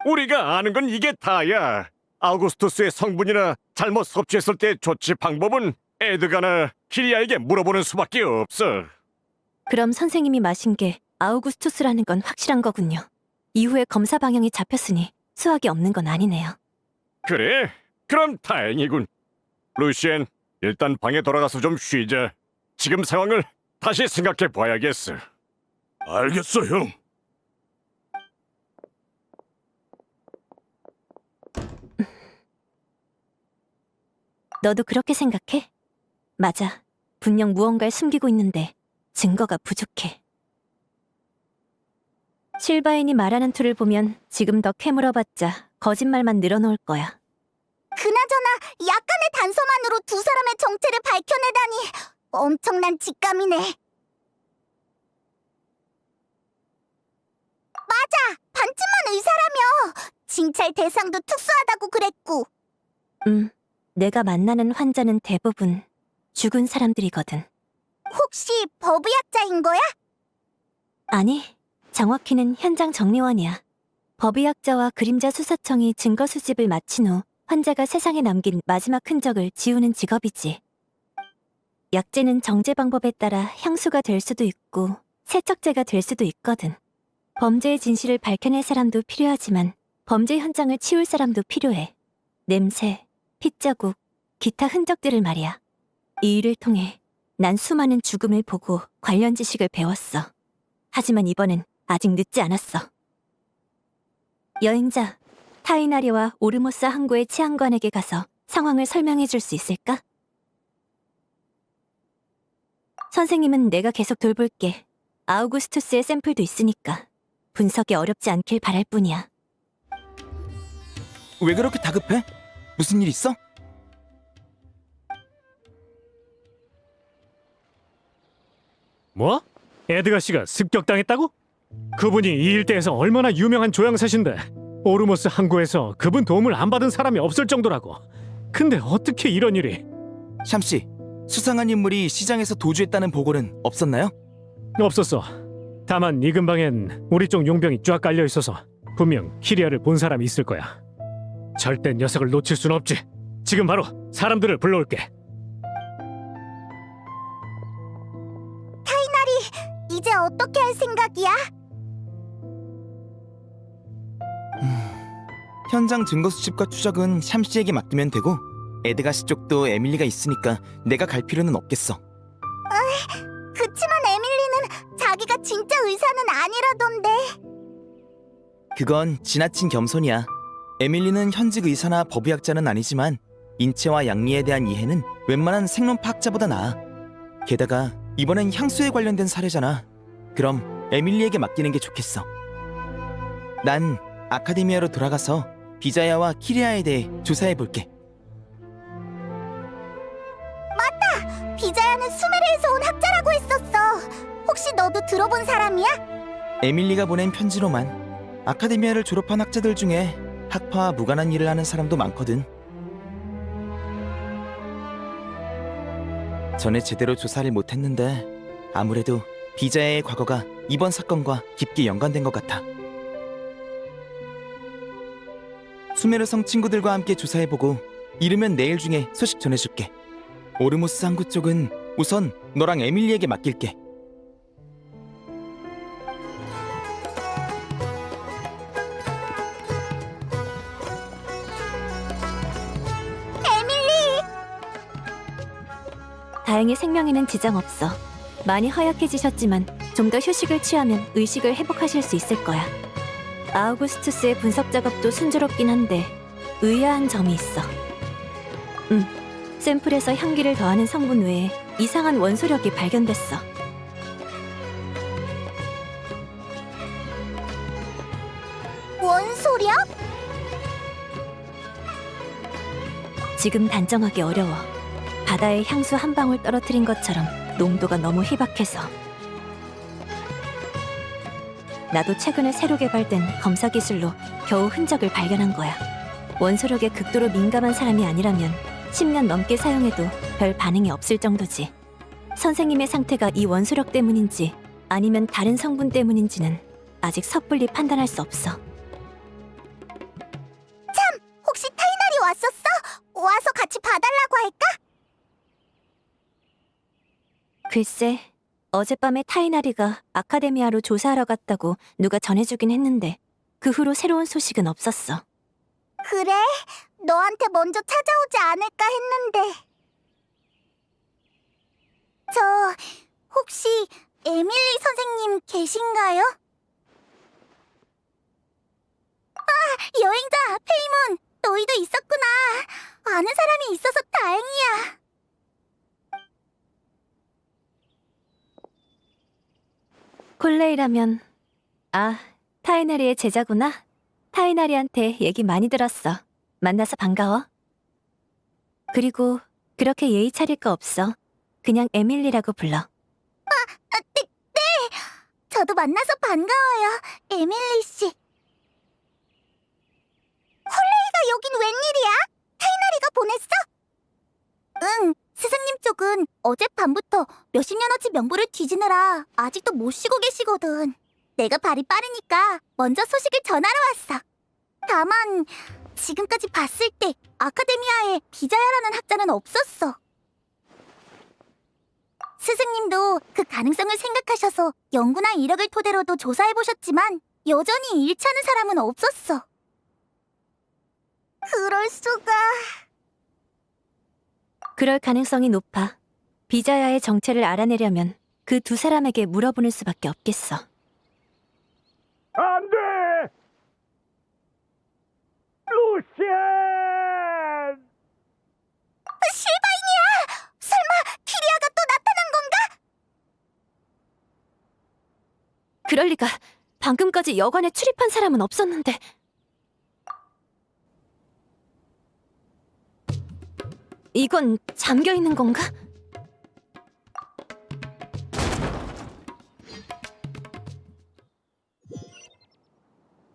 우리가 아는 건 이게 다야. 아우구스투스의 성분이나 잘못 섭취했을 때 조치 방법은 에드가나 키리아에게 물어보는 수밖에 없어. 그럼 선생님이 마신 게 아우구스투스라는 건 확실한 거군요. 이후에 검사 방향이 잡혔으니 수학이 없는 건 아니네요. 그래? 그럼 다행이군. 루시엔, 일단 방에 돌아가서 좀 쉬자. 지금 상황을 다시 생각해 봐야겠어. 알겠어, 형. 너도 그렇게 생각해? 맞아. 분명 무언가를 숨기고 있는데 증거가 부족해. 실바인이 말하는 투를 보면 지금 더 캐물어봤자 거짓말만 늘어놓을 거야. 그나저나 약간의 단서만으로 두 사람의 정체를 밝혀내다니 엄청난 직감이네. 맞아! 반쯤만 의사라며! 징찰 대상도 특수하다고 그랬고. 내가 만나는 환자는 대부분 죽은 사람들이거든. 혹시 법의학자인 거야? 아니, 정확히는 현장 정리원이야. 법의학자와 그림자 수사청이 증거 수집을 마친 후 환자가 세상에 남긴 마지막 흔적을 지우는 직업이지. 약재는 정제 방법에 따라 향수가 될 수도 있고 세척제가 될 수도 있거든. 범죄의 진실을 밝혀낼 사람도 필요하지만 범죄 현장을 치울 사람도 필요해. 냄새, 핏자국, 기타 흔적들을 말이야. 이 일을 통해 난 수많은 죽음을 보고 관련 지식을 배웠어. 하지만 이번엔 아직 늦지 않았어. 여행자, 타이나리와 오르모스 항구의 치안관에게 가서 상황을 설명해 줄 수 있을까? 선생님은 내가 계속 돌볼게. 아우구스투스의 샘플도 있으니까 분석이 어렵지 않길 바랄 뿐이야. 왜 그렇게 다급해? 무슨 일 있어? 뭐? 에드가 씨가 습격당했다고? 그분이 이 일대에서 얼마나 유명한 조향사신데 오르모스 항구에서 그분 도움을 안 받은 사람이 없을 정도라고. 근데 어떻게 이런 일이? 샴씨, 수상한 인물이 시장에서 도주했다는 보고는 없었나요? 없었어. 다만 이 근방엔 우리 쪽 용병이 쫙 깔려 있어서 분명 키리아를 본 사람이 있을 거야. 절대 녀석을 놓칠 순 없지. 지금 바로 사람들을 불러올게. 이제 어떻게 할 생각이야? 현장 증거 수집과 추적은 샴씨에게 맡기면 되고 에드가씨 쪽도 에밀리가 있으니까 내가 갈 필요는 없겠어. 그치만 에밀리는 자기가 진짜 의사는 아니라던데. 그건 지나친 겸손이야. 에밀리는 현직 의사나 법의학자는 아니지만 인체와 양리에 대한 이해는 웬만한 생론파학자보다 나아. 게다가 이번엔 향수에 관련된 사례잖아. 그럼 에밀리에게 맡기는 게 좋겠어. 난 아카데미아로 돌아가서 비자야와 키리아에 대해 조사해볼게. 비자야는 수메르에서 온 학자라고 했었어. 혹시 너도 들어본 사람이야? 에밀리가 보낸 편지로만 아카데미아를 졸업한 학자들 중에 학파와 무관한 일을 하는 사람도 많거든. 전에 제대로 조사를 못했는데 아무래도 비자야의 과거가 이번 사건과 깊게 연관된 것 같아. 수메르성 친구들과 함께 조사해보고 이르면 내일 중에 소식 전해줄게. 오르모스 항구 쪽은 우선 너랑 에밀리에게 맡길게. 다행히 생명에는 지장 없어. 많이 허약해지셨지만 좀 더 휴식을 취하면 의식을 회복하실 수 있을 거야. 아우구스투스의 분석 작업도 순조롭긴 한데 의아한 점이 있어. 샘플에서 향기를 더하는 성분 외에 이상한 원소력이 발견됐어. 원소력? 지금 단정하기 어려워. 바다에 향수 한 방울 떨어뜨린 것처럼 농도가 너무 희박해서. 나도 최근에 새로 개발된 검사 기술로 겨우 흔적을 발견한 거야. 원소력에 극도로 민감한 사람이 아니라면 10년 넘게 사용해도 별 반응이 없을 정도지. 선생님의 상태가 이 원소력 때문인지 아니면 다른 성분 때문인지는 아직 섣불리 판단할 수 없어. 혹시 타이날이 왔었어? 와서 같이 봐달라고 할까? 글쎄, 어젯밤에 타이나리가 아카데미아로 조사하러 갔다고 누가 전해주긴 했는데 그 후로 새로운 소식은 없었어. 그래? 너한테 먼저 찾아오지 않을까 했는데. 저 혹시 에밀리 선생님 계신가요? 아, 여행자 페이몬, 너희도 있었구나. 아는 사람이 있어서 다행이야. 콜레이라면... 아, 타이나리의 제자구나. 타이나리한테 얘기 많이 들었어. 만나서 반가워. 그리고 그렇게 예의 차릴 거 없어. 그냥 에밀리라고 불러. 네. 저도 만나서 반가워요, 에밀리 씨. 콜레이가 여긴 웬일이야? 타이나리가 보냈어? 응, 스승님 쪽은 어젯밤부터 몇십 년어치 명부를 뒤지느라 아직도 못 쉬고 계시거든. 내가 발이 빠르니까 먼저 소식을 전하러 왔어. 다만 지금까지 봤을 때 아카데미아에 비자야라는 학자는 없었어. 스승님도 그 가능성을 생각하셔서 연구나 이력을 토대로도 조사해보셨지만 여전히 일치 않은 사람은 없었어. 그럴 수가... 그럴 가능성이 높아. 비자야의 정체를 알아내려면 그 두 사람에게 물어보는 수밖에 없겠어. 안 돼! 루시안! 실바인이야! 설마 키리아가 또 나타난 건가? 그럴 리가. 방금까지 여관에 출입한 사람은 없었는데. 이건 잠겨 있는 건가?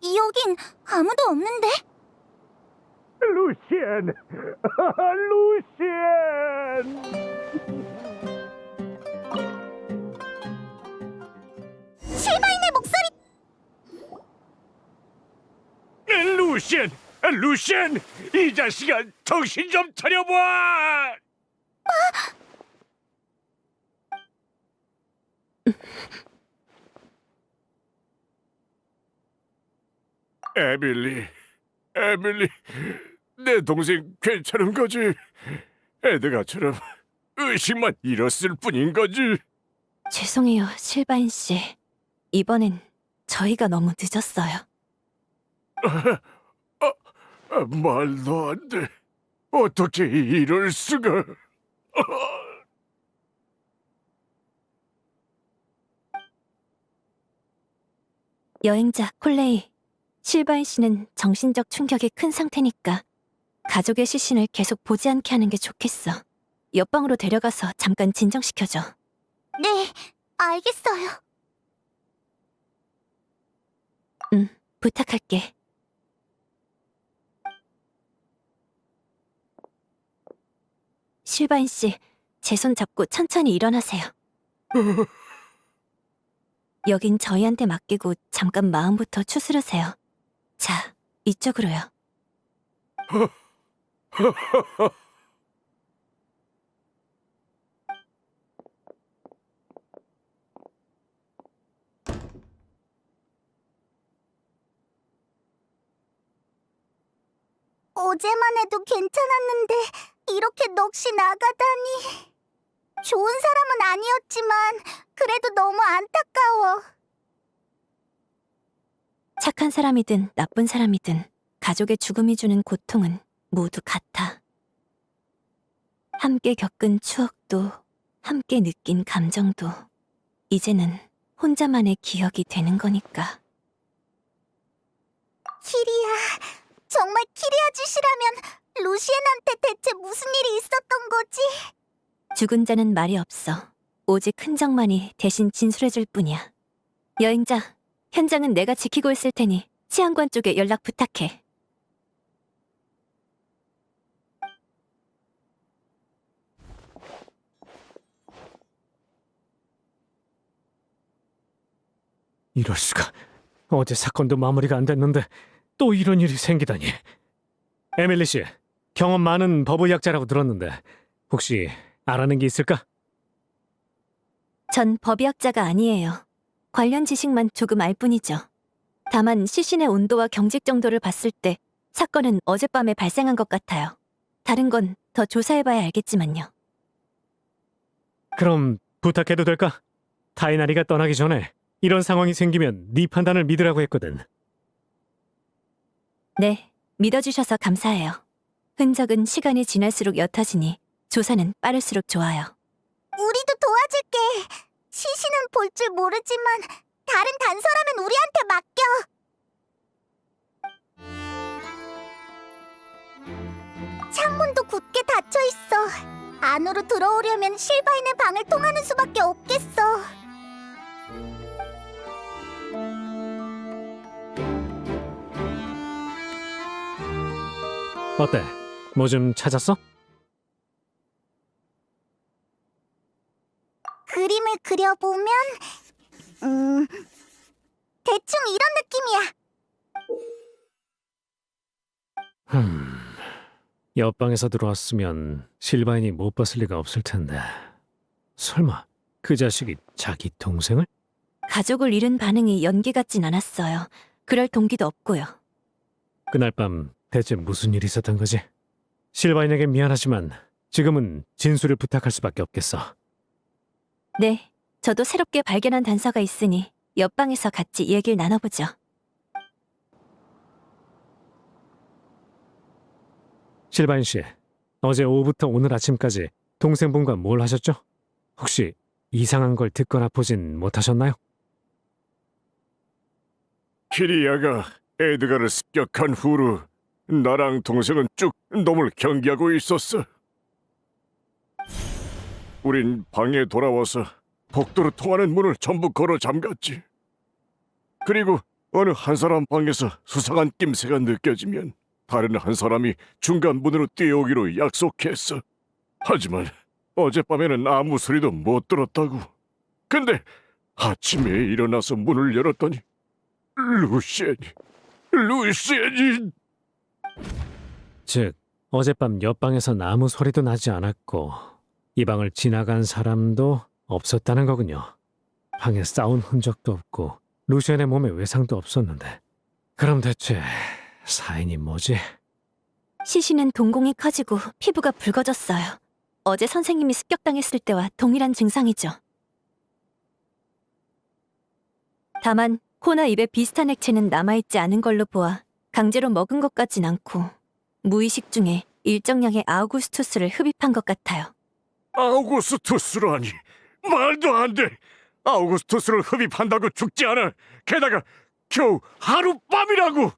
여긴 아무도 없는데? 루시안! 루시안! 실바인의 목소리! 루시안! 이 자식아, 정신 좀 차려봐! 에밀리, 내 동생 괜찮은 거지? 에드가처럼 의식만 잃었을 뿐인 거지? 죄송해요, 실바인 씨. 이번엔 저희가 너무 늦었어요. 말도 안 돼. 어떻게 이럴 수가? 여행자 콜레이, 실바인 씨는 정신적 충격이 큰 상태니까 가족의 시신을 계속 보지 않게 하는 게 좋겠어. 옆방으로 데려가서 잠깐 진정시켜줘. 네, 알겠어요. 부탁할게. 실바인 씨, 제 손 잡고 천천히 일어나세요. 여긴 저희한테 맡기고 잠깐 마음부터 추스르세요. 자, 이쪽으로요. 어제만 해도 괜찮았는데 이렇게 넋이 나가다니. 좋은 사람은 아니었지만 그래도 너무 안타까워. 착한 사람이든 나쁜 사람이든 가족의 죽음이 주는 고통은 모두 같아. 함께 겪은 추억도, 함께 느낀 감정도 이제는 혼자만의 기억이 되는 거니까. 키리아, 정말 키리아 짓이라면 루시엔한테 대체 무슨 일이 있었던 거지? 죽은 자는 말이 없어. 오직 흔적만이 대신 진술해줄 뿐이야. 여행자, 현장은 내가 지키고 있을 테니 치안관 쪽에 연락 부탁해. 이럴 수가. 어제 사건도 마무리가 안 됐는데 또 이런 일이 생기다니. 에밀리 씨, 경험 많은 법의학자라고 들었는데 혹시 알아낸 게 있을까? 전 법의학자가 아니에요. 관련 지식만 조금 알 뿐이죠. 다만 시신의 온도와 경직 정도를 봤을 때 사건은 어젯밤에 발생한 것 같아요. 다른 건 더 조사해봐야 알겠지만요. 그럼 부탁해도 될까? 타이나리가 떠나기 전에 이런 상황이 생기면 네 판단을 믿으라고 했거든. 네, 믿어주셔서 감사해요. 흔적은 시간이 지날수록 옅어지니 조사는 빠를수록 좋아요. 우리도 도와줄게. 시신은 볼 줄 모르지만 다른 단서라면 우리한테 맡겨. 창문도 굳게 닫혀 있어. 안으로 들어오려면 실바인의 방을 통하는 수밖에 없겠어. 어때? 뭐 좀 찾았어? 그림을 그려보면 대충 이런 느낌이야. 옆방에서 들어왔으면 실바인이 못 봤을 리가 없을 텐데. 설마 그 자식이 자기 동생을? 가족을 잃은 반응이 연기 같진 않았어요. 그럴 동기도 없고요. 그날 밤 대체 무슨 일이 있었던 거지? 실바인에게 미안하지만 지금은 진술을 부탁할 수밖에 없겠어. 네, 저도 새롭게 발견한 단서가 있으니 옆방에서 같이 얘기를 나눠보죠. 실바인 씨, 어제 오후부터 오늘 아침까지 동생분과 뭘 하셨죠? 혹시 이상한 걸 듣거나 보진 못하셨나요? 키리아가 에드가를 습격한 후로 나랑 동생은 쭉 놈을 경계하고 있었어. 우린 방에 돌아와서 복도로 통하는 문을 전부 걸어 잠갔지. 그리고 어느 한 사람 방에서 수상한 낌새가 느껴지면 다른 한 사람이 중간 문으로 뛰어오기로 약속했어. 하지만 어젯밤에는 아무 소리도 못 들었다고. 근데 아침에 일어나서 문을 열었더니 루시엔이 즉, 어젯밤 옆방에서 아무 소리도 나지 않았고 이 방을 지나간 사람도 없었다는 거군요. 방에 싸운 흔적도 없고 루시안의 몸에 외상도 없었는데 그럼 대체 사인이 뭐지? 시신은 동공이 커지고 피부가 붉어졌어요. 어제 선생님이 습격당했을 때와 동일한 증상이죠. 다만 코나 입에 비슷한 액체는 남아있지 않은 걸로 보아 강제로 먹은 것 같진 않고 무의식 중에 일정량의 아우구스투스를 흡입한 것 같아요. 아우구스투스라니 말도 안 돼. 아우구스투스를 흡입한다고 죽지 않아. 게다가 겨우 하룻밤이라고.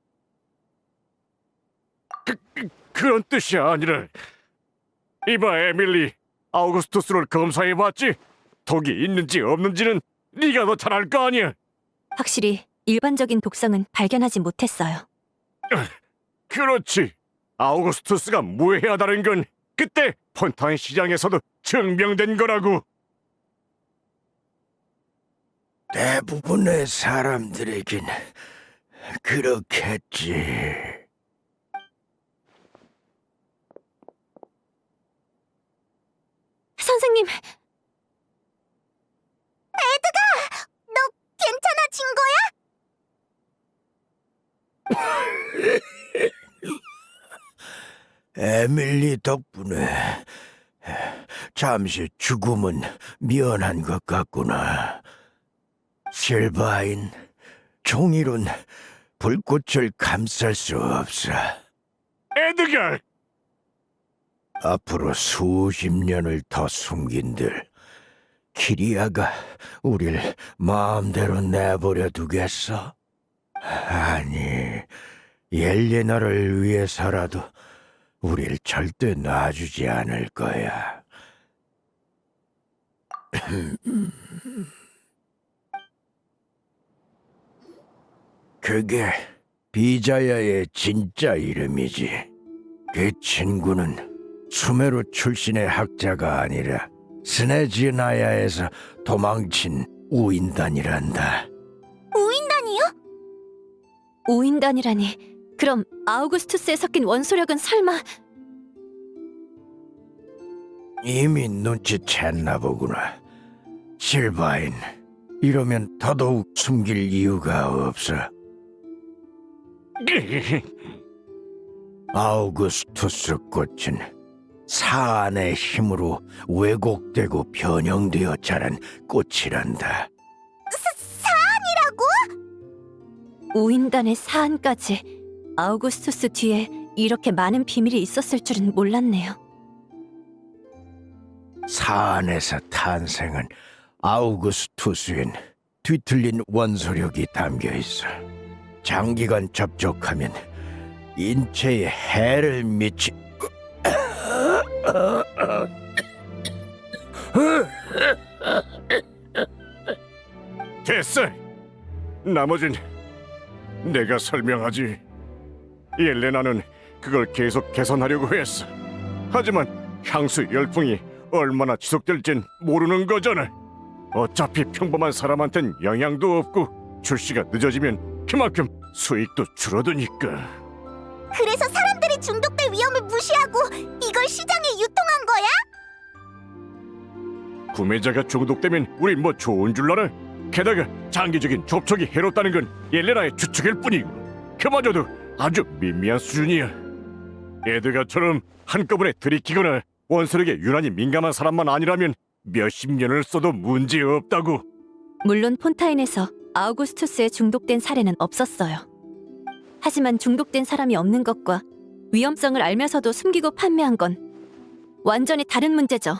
그런 뜻이 아니라. 이봐 에밀리, 아우구스투스를 검사해봤지? 독이 있는지 없는지는 네가 더 잘 알 거 아니야. 확실히 일반적인 독성은 발견하지 못했어요. 그렇지. 아우구스투스가 무해하다는 건 그때 폰타인 시장에서도 증명된 거라고. 대부분의 사람들에겐 그렇겠지. 선생님, 너 괜찮아진 거야? 에밀리 덕분에 잠시 죽음은 면한 것 같구나. 실바인, 종일은 불꽃을 감쌀 수 없어. 에드가! 앞으로 수십 년을 더 숨긴들 키리아가 우릴 마음대로 내버려 두겠어? 아니, 옐레나를 위해서라도 우릴 절대 놔주지 않을 거야. 그게 비자야의 진짜 이름이지. 그 친구는 수메르 출신의 학자가 아니라 스네지나야에서 도망친 우인단이란다. 우인단이요? 오인단이라니. 그럼 아우구스투스에 섞인 원소력은 설마... 이미 눈치챘나 보구나. 실바인, 이러면 더더욱 숨길 이유가 없어. 아우구스투스 꽃은 사안의 힘으로 왜곡되고 변형되어 자란 꽃이란다. 오인단의 사안까지. 아우구스투스 뒤에 이렇게 많은 비밀이 있었을 줄은 몰랐네요. 사안에서 탄생한 아우구스투스엔 뒤틀린 원소력이 담겨 있어. 장기간 접촉하면 인체에 해를 미치. 됐어. 나머진 내가 설명하지. 옐레나는 그걸 계속 개선하려고 했어. 하지만 향수 열풍이 얼마나 지속될진 모르는 거잖아. 어차피 평범한 사람한텐 영향도 없고 출시가 늦어지면 그만큼 수익도 줄어드니까. 그래서 사람들이 중독될 위험을 무시하고 이걸 시장에 유통한 거야? 구매자가 중독되면 우린 뭐 좋은 줄 알아? 게다가 장기적인 접촉이 해롭다는 건 옐레나의 추측일 뿐이고 그마저도 아주 미미한 수준이야. 에드가처럼 한꺼번에 들이키거나 원소력에 유난히 민감한 사람만 아니라면 몇십 년을 써도 문제없다고. 물론 폰타인에서 아우구스투스에 중독된 사례는 없었어요. 하지만 중독된 사람이 없는 것과 위험성을 알면서도 숨기고 판매한 건 완전히 다른 문제죠.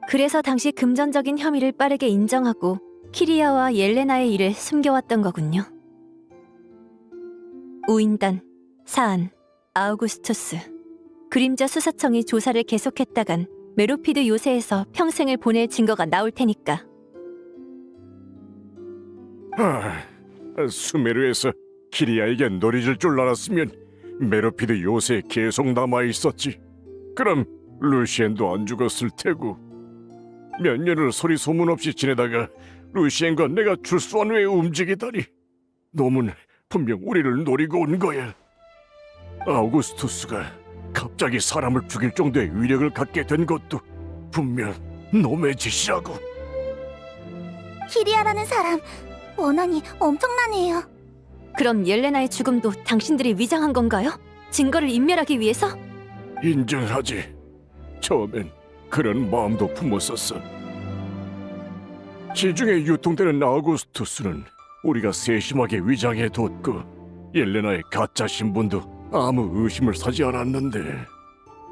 그래서 당시 금전적인 혐의를 빠르게 인정하고 키리아와 옐레나의 일을 숨겨왔던 거군요. 우인단, 사안, 아우구스투스. 그림자 수사청이 조사를 계속했다간 메로피드 요새에서 평생을 보낼 증거가 나올 테니까. 수메르에서 키리아에게 노려질 줄 알았으면 메로피드 요새에 계속 남아있었지. 그럼 루시엔도 안 죽었을 테고. 몇 년을 소리 소문 없이 지내다가 루시엔과 내가 출소한 후에 움직이다니. 놈은 분명 우리를 노리고 온 거야. 아우구스투스가 갑자기 사람을 죽일 정도의 위력을 갖게 된 것도 분명 놈의 짓이라고. 키리아라는 사람 원한이 엄청나네요. 그럼 옐레나의 죽음도 당신들이 위장한 건가요? 증거를 인멸하기 위해서? 인정하지. 처음엔 그런 마음도 품었었어. 시중에 유통되는 아우구스투스는 우리가 세심하게 위장해뒀고 옐레나의 가짜 신분도 아무 의심을 사지 않았는데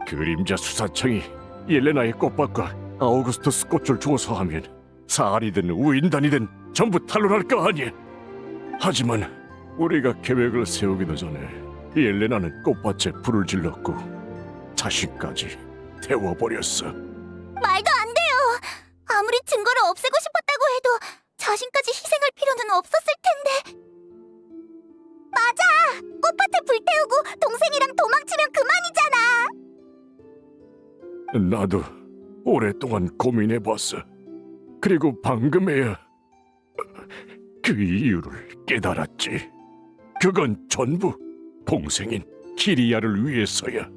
그림자 수사청이 옐레나의 꽃밭과 아우구스투스 꽃을 조사하면 사안이든 우인단이든 전부 탄로날 거 아니야. 하지만 우리가 계획을 세우기도 전에 옐레나는 꽃밭에 불을 질렀고 자신까지 태워버렸어. 말도 안 돼요. 아무리 증거를 없애고 싶었다고 해도 자신까지 희생할 필요는 없었을 텐데. 맞아! 꽃밭을 불태우고 동생이랑 도망치면 그만이잖아. 나도 오랫동안 고민해봤어. 그리고 방금에야 그 이유를 깨달았지. 그건 전부 동생인 키리아를 위해서야.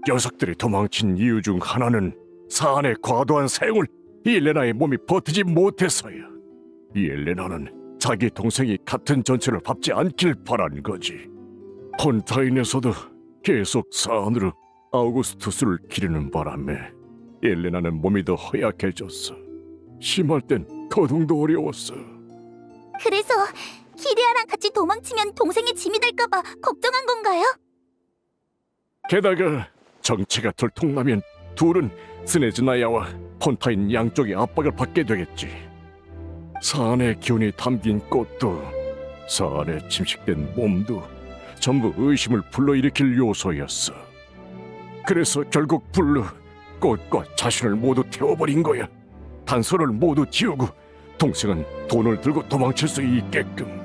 녀석들이 도망친 이유 중 하나는 사안의 과도한 사용을 옐레나의 몸이 버티지 못해서야. 옐레나는 자기 동생이 같은 전체를 밟지 않길 바란 거지. 폰타인에서도 계속 사안으로 아우구스투스를 기르는 바람에 옐레나는 몸이 더 허약해졌어. 심할 땐 거동도 어려웠어. 그래서 키리아랑 같이 도망치면 동생의 짐이 될까봐 걱정한 건가요? 게다가 정체가 들통나면 둘은 스네즈나야와 폰타인 양쪽의 압박을 받게 되겠지. 사안의 기운이 담긴 꽃도 사안에 침식된 몸도 전부 의심을 불러일으킬 요소였어. 그래서 결국 블루, 꽃과 자신을 모두 태워버린 거야. 단서를 모두 지우고 동생은 돈을 들고 도망칠 수 있게끔.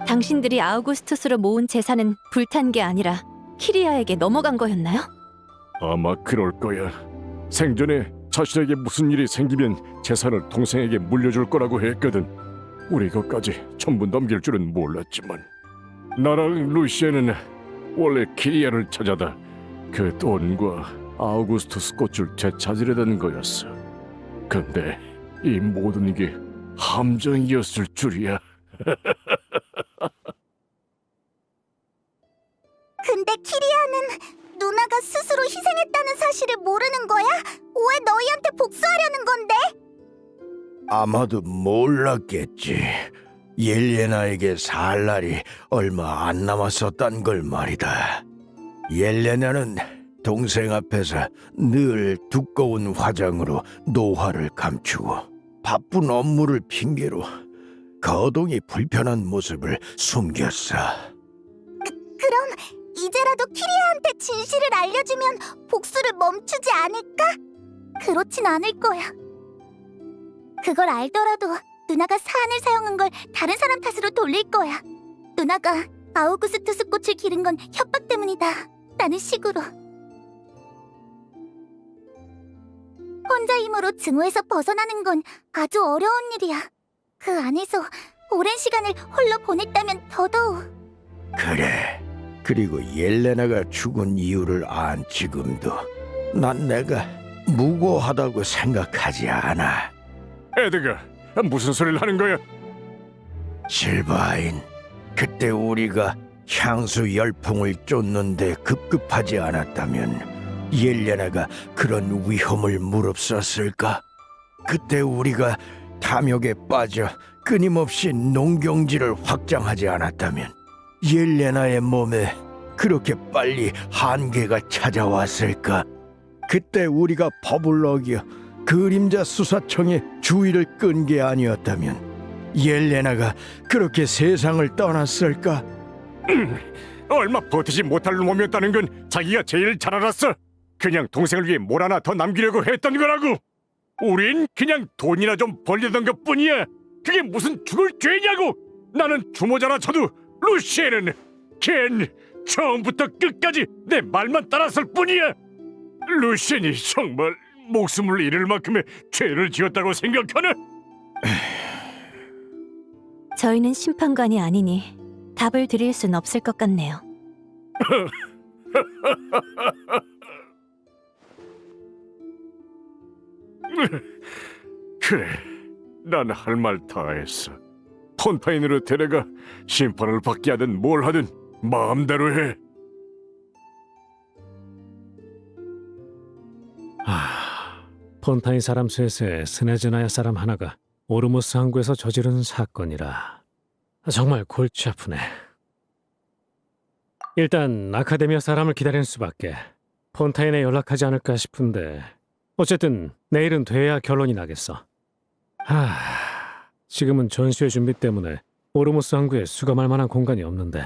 당신들이 아우구스투스로 모은 재산은 불탄 게 아니라 키리아에게 넘어간 거였나요? 아마 그럴 거야. 생전에 자신에게 무슨 일이 생기면 재산을 동생에게 물려줄 거라고 했거든. 우리 것까지 전부 넘길 줄은 몰랐지만 나랑 루시에는 원래 키리아를 찾아다 그 돈과 아우구스투스 꽃을 되찾으려던 거였어. 근데 이 모든 게 함정이었을 줄이야. 근데 키리아는 누나가 스스로 희생했다는 사실을 모르는 거야? 왜 너희한테 복수하려는 건데? 아마도 몰랐겠지. 옐레나에게 살 날이 얼마 안 남았었단 걸 말이다. 옐레나는 동생 앞에서 늘 두꺼운 화장으로 노화를 감추고 바쁜 업무를 핑계로 거동이 불편한 모습을 숨겼어. 그럼 이제라도 키리아한테 진실을 알려주면 복수를 멈추지 않을까? 그렇진 않을 거야. 그걸 알더라도 누나가 사안을 사용한 걸 다른 사람 탓으로 돌릴 거야. 누나가 아우구스투스 꽃을 기른 건 협박 때문이다 라는 식으로. 혼자 힘으로 증오에서 벗어나는 건 아주 어려운 일이야. 그 안에서 오랜 시간을 홀로 보냈다면 더더욱. 그래. 그리고 옐레나가 죽은 이유를 안 지금도 난 내가 무고하다고 생각하지 않아. 에드가 무슨 소리를 하는 거야? 실바인, 그때 우리가 향수 열풍을 쫓는데 급급하지 않았다면 옐레나가 그런 위험을 무릅썼을까? 그때 우리가 탐욕에 빠져 끊임없이 농경지를 확장하지 않았다면 옐레나의 몸에 그렇게 빨리 한계가 찾아왔을까? 그때 우리가 법을 어겨 그림자 수사청의 주의를 끈 게 아니었다면 옐레나가 그렇게 세상을 떠났을까? 얼마 버티지 못할 놈이었다는 건 자기가 제일 잘 알았어. 그냥 동생을 위해 뭘 하나 더 남기려고 했던 거라고. 우린 그냥 돈이나 좀 벌려던 것뿐이야. 그게 무슨 죽을 죄냐고. 나는 주모자나 쳐도 루시에는 걘 처음부터 끝까지 내 말만 따랐을 뿐이야. 루시엔이 정말 목숨을 잃을 만큼의 죄를 지었다고 생각하나? 저희는 심판관이 아니니 답을 드릴 순 없을 것 같네요. 그래, 난 할 말 다 했어. 폰파인으로 데려가 심판을 받게 하든 뭘 하든 마음대로 해. 폰타인 사람 셋에 스네즈나야 사람 하나가 오르모스 항구에서 저지른 사건이라 정말 골치 아프네. 일단 아카데미아 사람을 기다리는 수밖에. 폰타인에 연락하지 않을까 싶은데 어쨌든 내일은 돼야 결론이 나겠어. 지금은 전시회 준비 때문에 오르모스 항구에 수감할 만한 공간이 없는데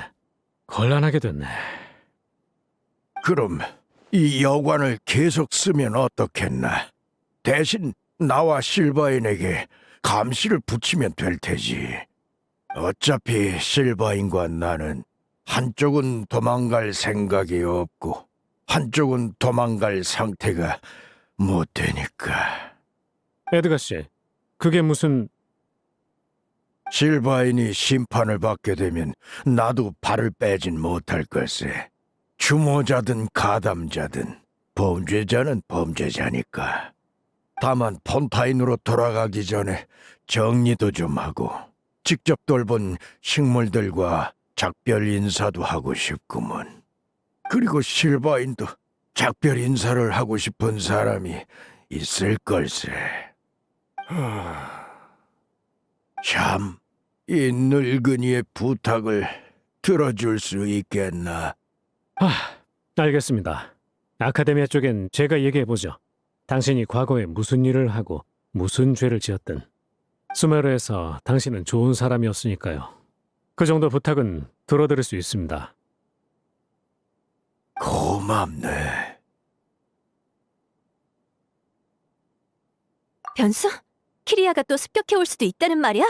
곤란하게 됐네. 그럼 이 여관을 계속 쓰면 어떻겠나? 대신 나와 실바인에게 감시를 붙이면 될 테지. 어차피 실바인과 나는 한쪽은 도망갈 생각이 없고 한쪽은 도망갈 상태가 못 되니까. 에드가 씨, 그게 무슨... 실바인이 심판을 받게 되면 나도 발을 빼진 못할 걸세. 주모자든 가담자든 범죄자는 범죄자니까. 다만 폰타인으로 돌아가기 전에 정리도 좀 하고 직접 돌본 식물들과 작별 인사도 하고 싶구먼. 그리고 실바인도 작별 인사를 하고 싶은 사람이 있을 걸세. 참, 이 늙은이의 부탁을 들어줄 수 있겠나? 알겠습니다. 아카데미아 쪽엔 제가 얘기해보죠. 당신이 과거에 무슨 일을 하고 무슨 죄를 지었든 수메르에서 당신은 좋은 사람이었으니까요. 그 정도 부탁은 들어드릴 수 있습니다. 고맙네. 변수? 키리아가 또 습격해 올 수도 있다는 말이야?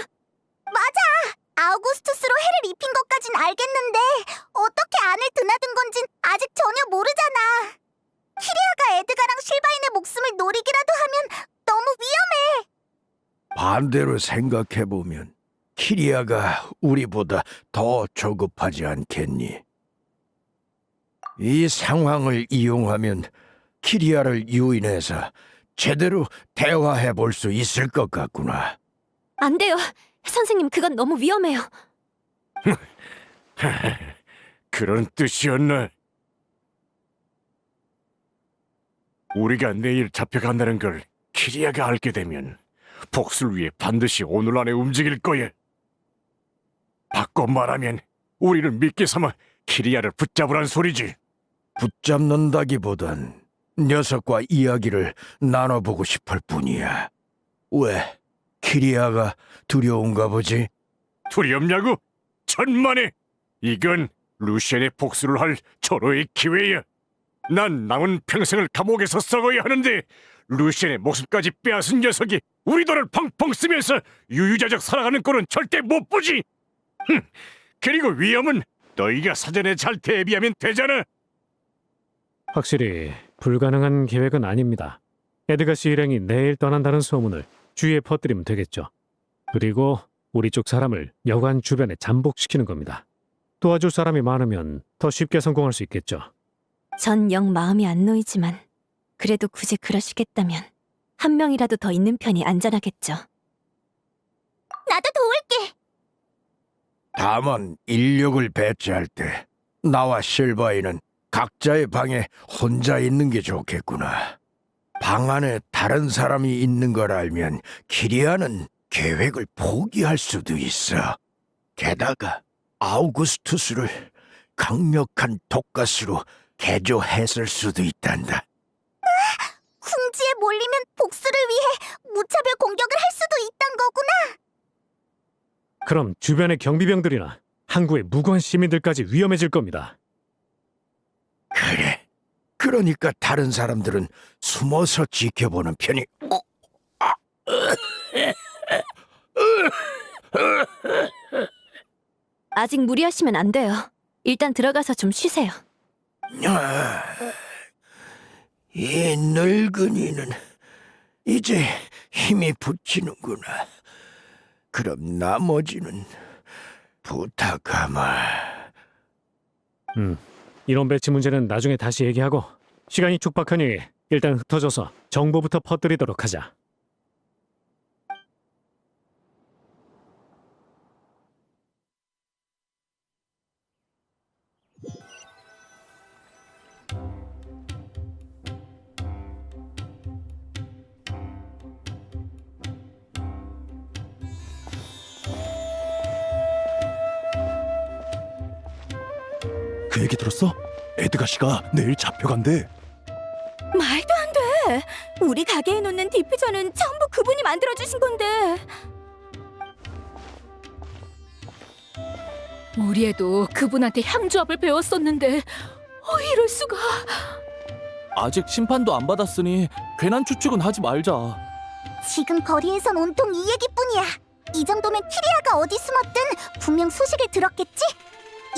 아우구스투스로 해를 입힌 것까진 알겠는데 어떻게 안을 드나든 건진 아직 전혀 모르잖아. 키리아가 에드가랑 실바인의 목숨을 노리기라도 하면 너무 위험해. 반대로 생각해보면 키리아가 우리보다 더 조급하지 않겠니? 이 상황을 이용하면 키리아를 유인해서 제대로 대화해 볼 수 있을 것 같구나. 안 돼요. 선생님, 그건 너무 위험해요. 그런 뜻이었나? 우리가 내일 잡혀간다는 걸 키리아가 알게 되면 복수를 위해 반드시 오늘 안에 움직일 거야. 바꿔 말하면 우리를 미끼 삼아 키리아를 붙잡으란 소리지. 붙잡는다기보단 녀석과 이야기를 나눠보고 싶을 뿐이야. 왜? 키리아가 두려운가 보지? 두렵냐고? 천만에! 이건 루시엔의 복수를 할 절호의 기회야. 난 남은 평생을 감옥에서 썩어야 하는데 루시엔의 목숨까지 빼앗은 녀석이 우리 돈을 펑펑 쓰면서 유유자적 살아가는 꼴은 절대 못 보지. 그리고 위험은 너희가 사전에 잘 대비하면 되잖아. 확실히 불가능한 계획은 아닙니다. 에드가 씨 일행이 내일 떠난다는 소문을 주위에 퍼뜨리면 되겠죠. 그리고 우리 쪽 사람을 여관 주변에 잠복시키는 겁니다. 도와줄 사람이 많으면 더 쉽게 성공할 수 있겠죠. 전 영 마음이 안 놓이지만 그래도 굳이 그러시겠다면 한 명이라도 더 있는 편이 안전하겠죠. 나도 도울게. 다만 인력을 배치할 때 나와 실바이는 각자의 방에 혼자 있는 게 좋겠구나. 방 안에 다른 사람이 있는 걸 알면 키리아는 계획을 포기할 수도 있어. 게다가 아우구스투스를 강력한 독가스로 개조했을 수도 있단다. 궁지에 몰리면 복수를 위해 무차별 공격을 할 수도 있단 거구나. 그럼 주변의 경비병들이나 항구의 무고한 시민들까지 위험해질 겁니다. 그래. 그러니까 다른 사람들은 숨어서 지켜보는 편이. 아직 무리하시면 안 돼요. 일단 들어가서 좀 쉬세요. 이 늙은이는 이제 힘이 붙이는구나. 그럼 나머지는 부탁하마. 인원 배치 문제는 나중에 다시 얘기하고 시간이 촉박하니 일단 흩어져서 정보부터 퍼뜨리도록 하자. 그 얘기 들었어? 에드가 씨가 내일 잡혀간대. 말도 안 돼. 우리 가게에 놓는 디퓨저는 전부 그분이 만들어주신 건데. 우리 애도 그분한테 향조합을 배웠었는데 이럴 수가. 아직 심판도 안 받았으니 괜한 추측은 하지 말자. 지금 거리에선 온통 이 얘기뿐이야. 이 정도면 키리아가 어디 숨었든 분명 소식을 들었겠지?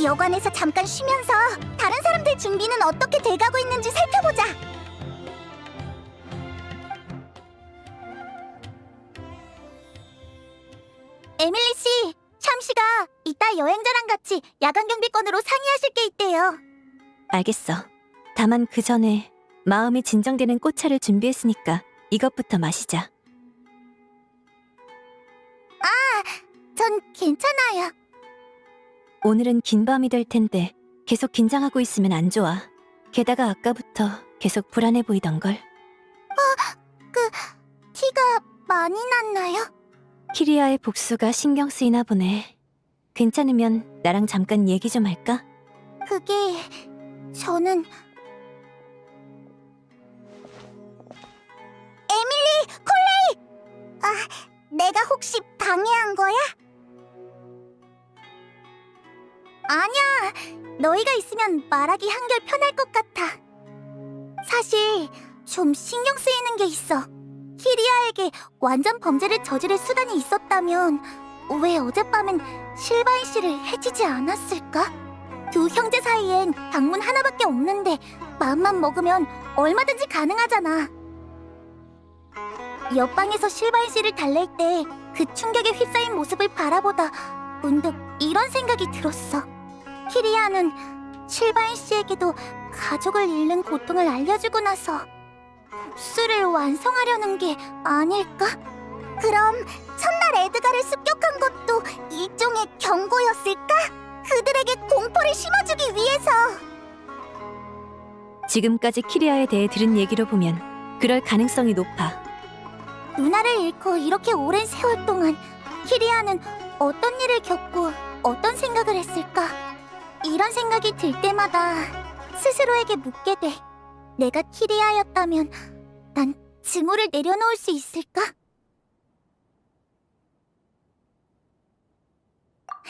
여관에서 잠깐 쉬면서 다른 사람들 준비는 어떻게 돼가고 있는지 살펴보자. 에밀리 씨, 샴씨가 이따 여행자랑 같이 야간 경비권으로 상의하실 게 있대요. 알겠어. 다만 그 전에 마음이 진정되는 꽃차를 준비했으니까 이것부터 마시자. 전 괜찮아요. 오늘은 긴 밤이 될 텐데 계속 긴장하고 있으면 안 좋아. 게다가 아까부터 계속 불안해 보이던걸. 티가 많이 났나요? 키리아의 복수가 신경 쓰이나 보네. 괜찮으면 나랑 잠깐 얘기 좀 할까? 그게 저는 에밀리, 콜레이! 내가 혹시 방해한 거야? 아니야, 너희가 있으면 말하기 한결 편할 것 같아. 사실 좀 신경 쓰이는 게 있어. 키리아에게 완전 범죄를 저지를 수단이 있었다면 왜 어젯밤엔 실바인 씨를 해치지 않았을까? 두 형제 사이엔 방문 하나밖에 없는데 마음만 먹으면 얼마든지 가능하잖아. 옆방에서 실바인 씨를 달랠 때 그 충격에 휩싸인 모습을 바라보다 문득 이런 생각이 들었어. 키리아는 실바인 씨에게도 가족을 잃는 고통을 알려주고 나서 복수를 완성하려는 게 아닐까? 그럼 첫날 에드가를 습격한 것도 일종의 경고였을까? 그들에게 공포를 심어주기 위해서. 지금까지 키리아에 대해 들은 얘기로 보면 그럴 가능성이 높아. 누나를 잃고 이렇게 오랜 세월 동안 키리아는 어떤 일을 겪고 어떤 생각을 했을까? 이런 생각이 들 때마다 스스로에게 묻게 돼. 내가 키리아였다면 난 증오를 내려놓을 수 있을까?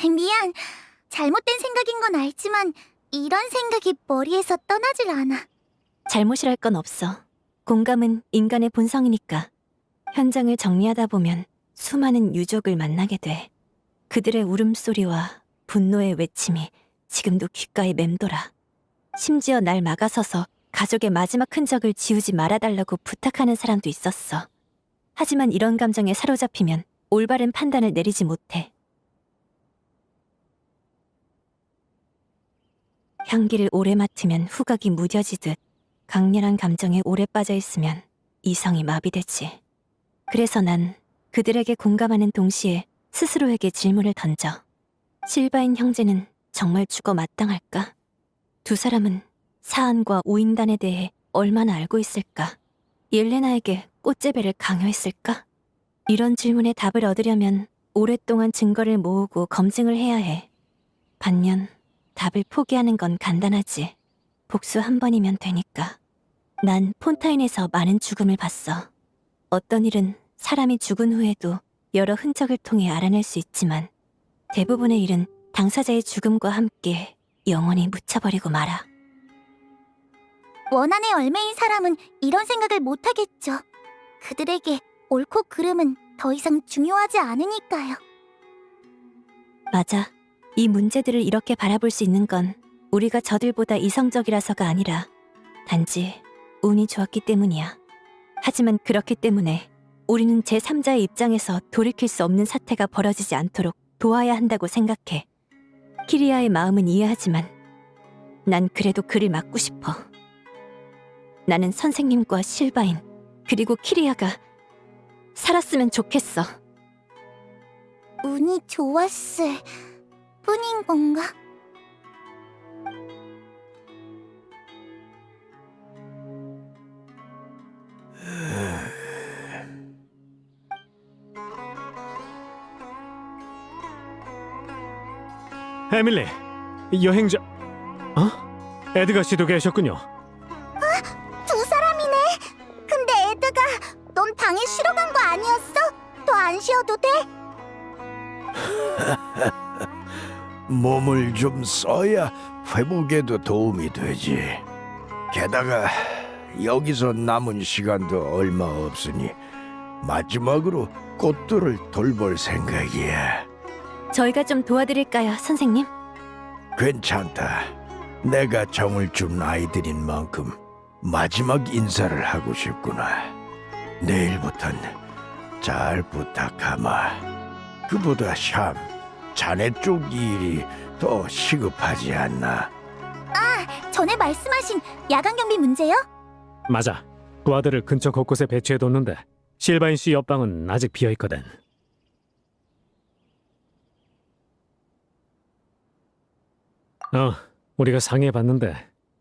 미안. 잘못된 생각인 건 알지만 이런 생각이 머리에서 떠나질 않아. 잘못이랄 건 없어. 공감은 인간의 본성이니까. 현장을 정리하다 보면 수많은 유족을 만나게 돼. 그들의 울음소리와 분노의 외침이 지금도 귓가에 맴돌아. 심지어 날 막아서서 가족의 마지막 흔적을 지우지 말아달라고 부탁하는 사람도 있었어. 하지만 이런 감정에 사로잡히면 올바른 판단을 내리지 못해. 향기를 오래 맡으면 후각이 무뎌지듯 강렬한 감정에 오래 빠져 있으면 이성이 마비되지. 그래서 난 그들에게 공감하는 동시에 스스로에게 질문을 던져. 실바인 형제는 정말 죽어 마땅할까? 두 사람은 사안과 우인단에 대해 얼마나 알고 있을까? 옐레나에게 꽃제배를 강요했을까? 이런 질문에 답을 얻으려면 오랫동안 증거를 모으고 검증을 해야 해. 반면 답을 포기하는 건 간단하지. 복수 한 번이면 되니까. 난 폰타인에서 많은 죽음을 봤어. 어떤 일은 사람이 죽은 후에도 여러 흔적을 통해 알아낼 수 있지만 대부분의 일은 당사자의 죽음과 함께 영원히 묻혀버리고 말아. 원한에 얽매인 사람은 이런 생각을 못하겠죠. 그들에게 옳고 그름은 더 이상 중요하지 않으니까요. 맞아. 이 문제들을 이렇게 바라볼 수 있는 건 우리가 저들보다 이성적이라서가 아니라 단지 운이 좋았기 때문이야. 하지만 그렇기 때문에 우리는 제3자의 입장에서 돌이킬 수 없는 사태가 벌어지지 않도록 도와야 한다고 생각해. 키리아의 마음은 이해하지만 난 그래도 그를 막고 싶어. 나는 선생님과 실바인 그리고 키리아가 살았으면 좋겠어. 운이 좋았을 뿐인 건가? 에밀리, 여행자... 에드가 씨도 계셨군요. 두 사람이네. 근데 에드가 넌 방에 쉬러 간 거 아니었어? 더 안 쉬어도 돼? 몸을 좀 써야 회복에도 도움이 되지. 게다가 여기서 남은 시간도 얼마 없으니 마지막으로 꽃들을 돌볼 생각이야. 저희가 좀 도와드릴까요, 선생님? 괜찮다. 내가 정을 준 아이들인 만큼 마지막 인사를 하고 싶구나. 내일부턴 잘 부탁하마. 그보다 샴, 자네 쪽 일이 더 시급하지 않나? 전에 말씀하신 야간 경비 문제요? 맞아. 부하들을 근처 곳곳에 배치해뒀는데 실바인 씨 옆방은 아직 비어있거든. 우리가 상의해봤는데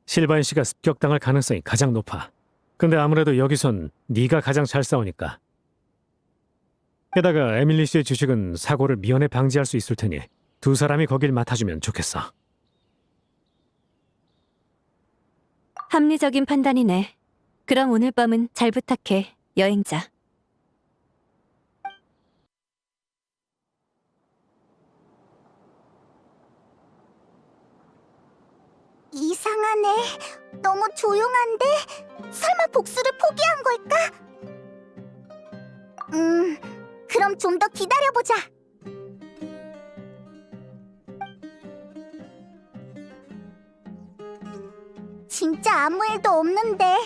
실바인 씨가 습격당할 가능성이 가장 높아. 근데 아무래도 여기선 네가 가장 잘 싸우니까. 게다가 에밀리 씨의 주식은 사고를 미연에 방지할 수 있을 테니 두 사람이 거길 맡아주면 좋겠어. 합리적인 판단이네. 그럼 오늘 밤은 잘 부탁해, 여행자. 이상하네. 너무 조용한데? 설마 복수를 포기한 걸까? 그럼 좀 더 기다려보자. 진짜 아무 일도 없는데.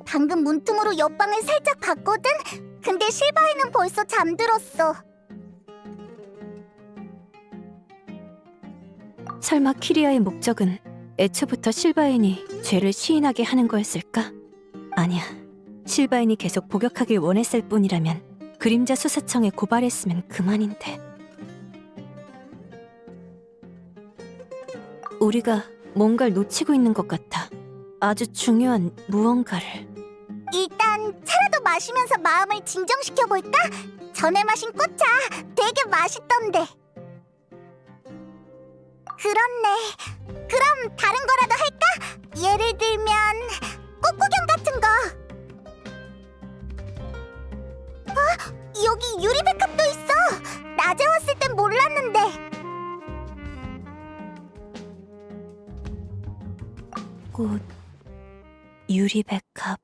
방금 문틈으로 옆방을 살짝 봤거든? 근데 실바이는 벌써 잠들었어. 설마 키리아의 목적은 애초부터 실바인이 죄를 시인하게 하는 거였을까? 아니야. 실바인이 계속 복역하길 원했을 뿐이라면 그림자 수사청에 고발했으면 그만인데. 우리가 뭔가를 놓치고 있는 것 같아. 아주 중요한 무언가를. 일단 차라도 마시면서 마음을 진정시켜볼까? 전에 마신 꽃차 되게 맛있던데. 그렇네. 그럼 다른 거라도 할까? 예를 들면 꽃구경 같은 거. 여기 유리백합도 있어. 낮에 왔을 땐 몰랐는데. 꽃, 유리백합,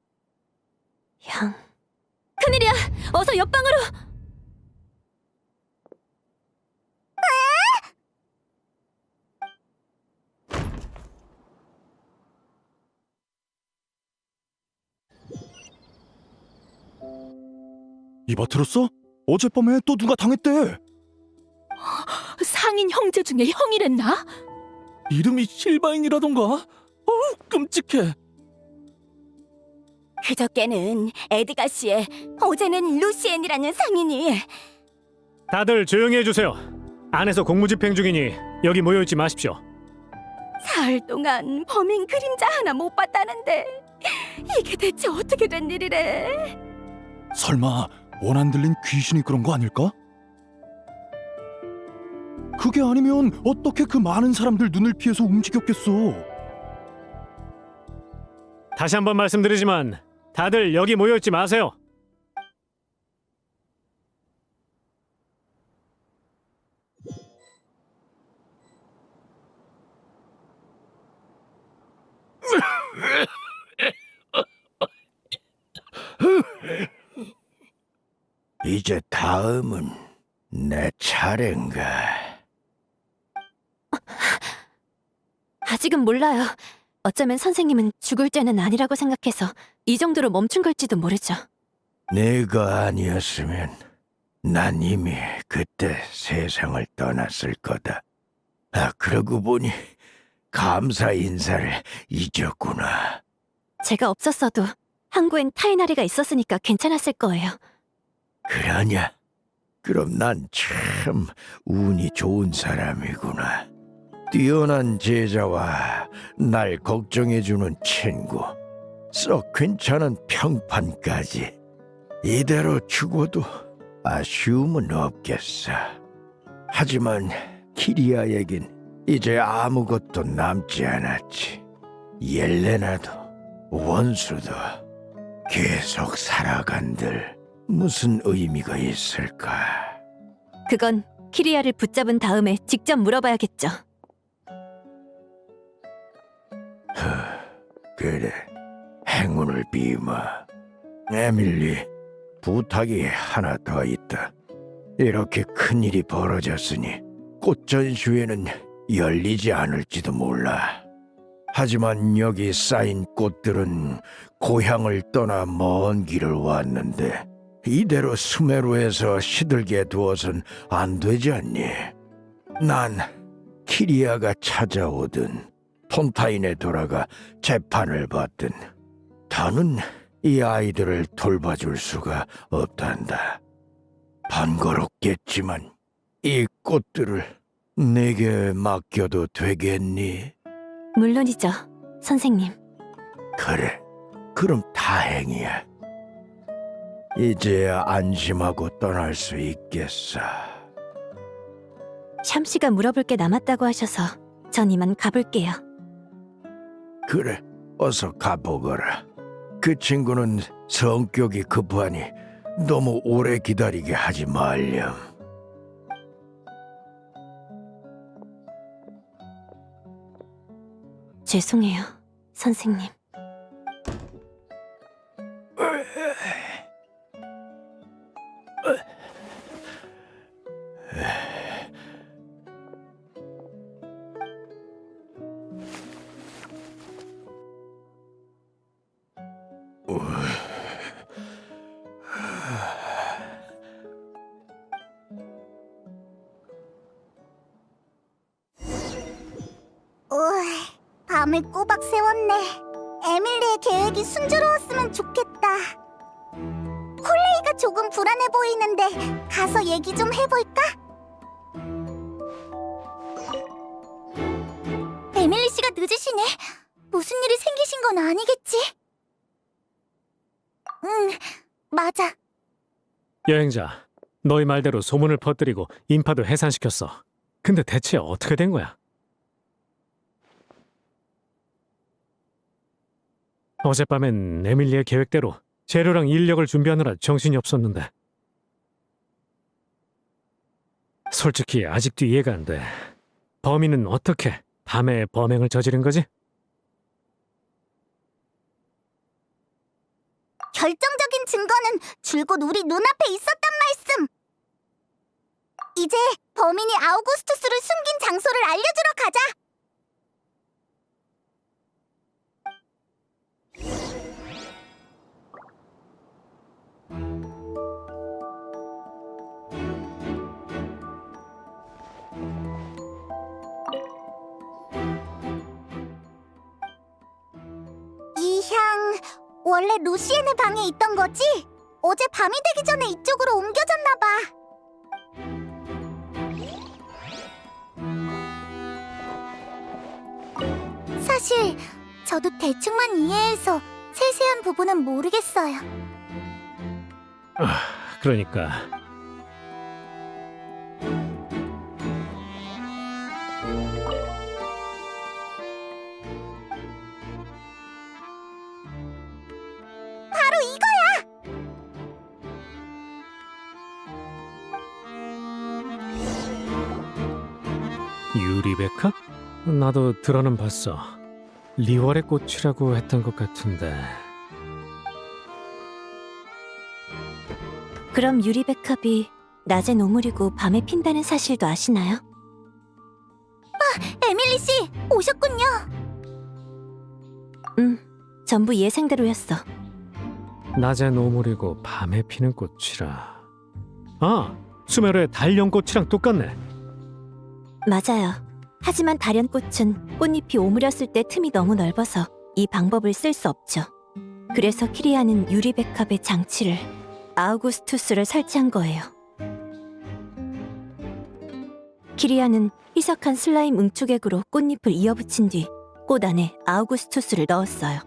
향. 큰일이야. 어서 옆방으로. 이바트로스? 어젯밤에 또 누가 당했대? 상인 형제 중에 형이랬나? 이름이 실바인이라던가? 어우, 끔찍해. 그저께는 에드가 씨의, 어제는 루시엔이라는 상인이. 다들 조용히 해주세요. 안에서 공무집행 중이니 여기 모여있지 마십시오. 사흘 동안 범인 그림자 하나 못 봤다는데 이게 대체 어떻게 된 일이래? 설마 원한 들린 귀신이 그런 거 아닐까? 그게 아니면 어떻게 그 많은 사람들 눈을 피해서 움직였겠어? 다시 한번 말씀드리지만 다들 여기 모여있지 마세요. 이제 다음은 내 차례인가? 아직은 몰라요. 어쩌면 선생님은 죽을 죄는 아니라고 생각해서 이 정도로 멈춘 걸지도 모르죠. 내가 아니었으면 난 이미 그때 세상을 떠났을 거다. 그러고 보니 감사 인사를 잊었구나. 제가 없었어도 항구엔 타이나리가 있었으니까 괜찮았을 거예요. 그러냐? 그럼 난 참 운이 좋은 사람이구나. 뛰어난 제자와 날 걱정해주는 친구, 썩 괜찮은 평판까지. 이대로 죽어도 아쉬움은 없겠어. 하지만 키리아에겐 이제 아무것도 남지 않았지. 옐레나도 원수도 계속 살아간들 무슨 의미가 있을까? 그건 키리아를 붙잡은 다음에 직접 물어봐야겠죠. 그래, 행운을 빌어. 에밀리, 부탁이 하나 더 있다. 이렇게 큰일이 벌어졌으니 꽃 전시회는 열리지 않을지도 몰라. 하지만 여기 쌓인 꽃들은 고향을 떠나 먼 길을 왔는데 이대로 수메루에서 시들게 두어선 안 되지 않니? 난 키리아가 찾아오든 폰타인에 돌아가 재판을 받든 더는 이 아이들을 돌봐줄 수가 없단다. 번거롭겠지만 이 꽃들을 내게 맡겨도 되겠니? 물론이죠, 선생님. 그래, 그럼 다행이야. 이제 안심하고 떠날 수 있겠어. 샴씨가 물어볼 게 남았다고 하셔서 전 이만 가볼게요. 그래, 어서 가보거라. 그 친구는 성격이 급하니 너무 오래 기다리게 하지 말렴. 죄송해요. 선생님. 밤을 꼬박 새웠네. 에밀리의 계획이 순조로웠으면 좋겠다. 콜레이가 조금 불안해 보이는데 가서 얘기 좀 해볼까? 에밀리 씨가 늦으시네. 무슨 일이 생기신 건 아니겠지? 응, 맞아. 여행자, 너희 말대로 소문을 퍼뜨리고 인파도 해산시켰어. 근데 대체 어떻게 된 거야? 어젯밤엔 에밀리의 계획대로 재료랑 인력을 준비하느라 정신이 없었는데 솔직히 아직도 이해가 안 돼. 범인은 어떻게 밤에 범행을 저지른 거지? 결정적인 증거는 줄곧 우리 눈앞에 있었단 말씀! 이제 범인이 아우구스투스를 숨긴 장소를 알려주러 가자! 이 향... 원래 루시엔의 방에 있던 거지? 어제 밤이 되기 전에 이쪽으로 옮겨졌나 봐. 사실 저도 대충만 이해해서 세세한 부분은 모르겠어요. 그러니까 바로 이거야! 유리백합? 나도 들어는 봤어. 리월의 꽃이라고 했던 것 같은데. 그럼 유리백합이 낮엔 오물이고 밤에 핀다는 사실도 아시나요? 에밀리 씨, 오셨군요. 전부 예상대로였어. 낮엔 오물이고 밤에 피는 꽃이라. 아, 수메르의 달연꽃이랑 똑같네. 맞아요. 하지만 다련꽃은 꽃잎이 오므렸을 때 틈이 너무 넓어서 이 방법을 쓸 수 없죠. 그래서 키리아는 유리백합의 장치를 아우구스투스를 설치한 거예요. 키리아는 희석한 슬라임 응축액으로 꽃잎을 이어붙인 뒤 꽃 안에 아우구스투스를 넣었어요.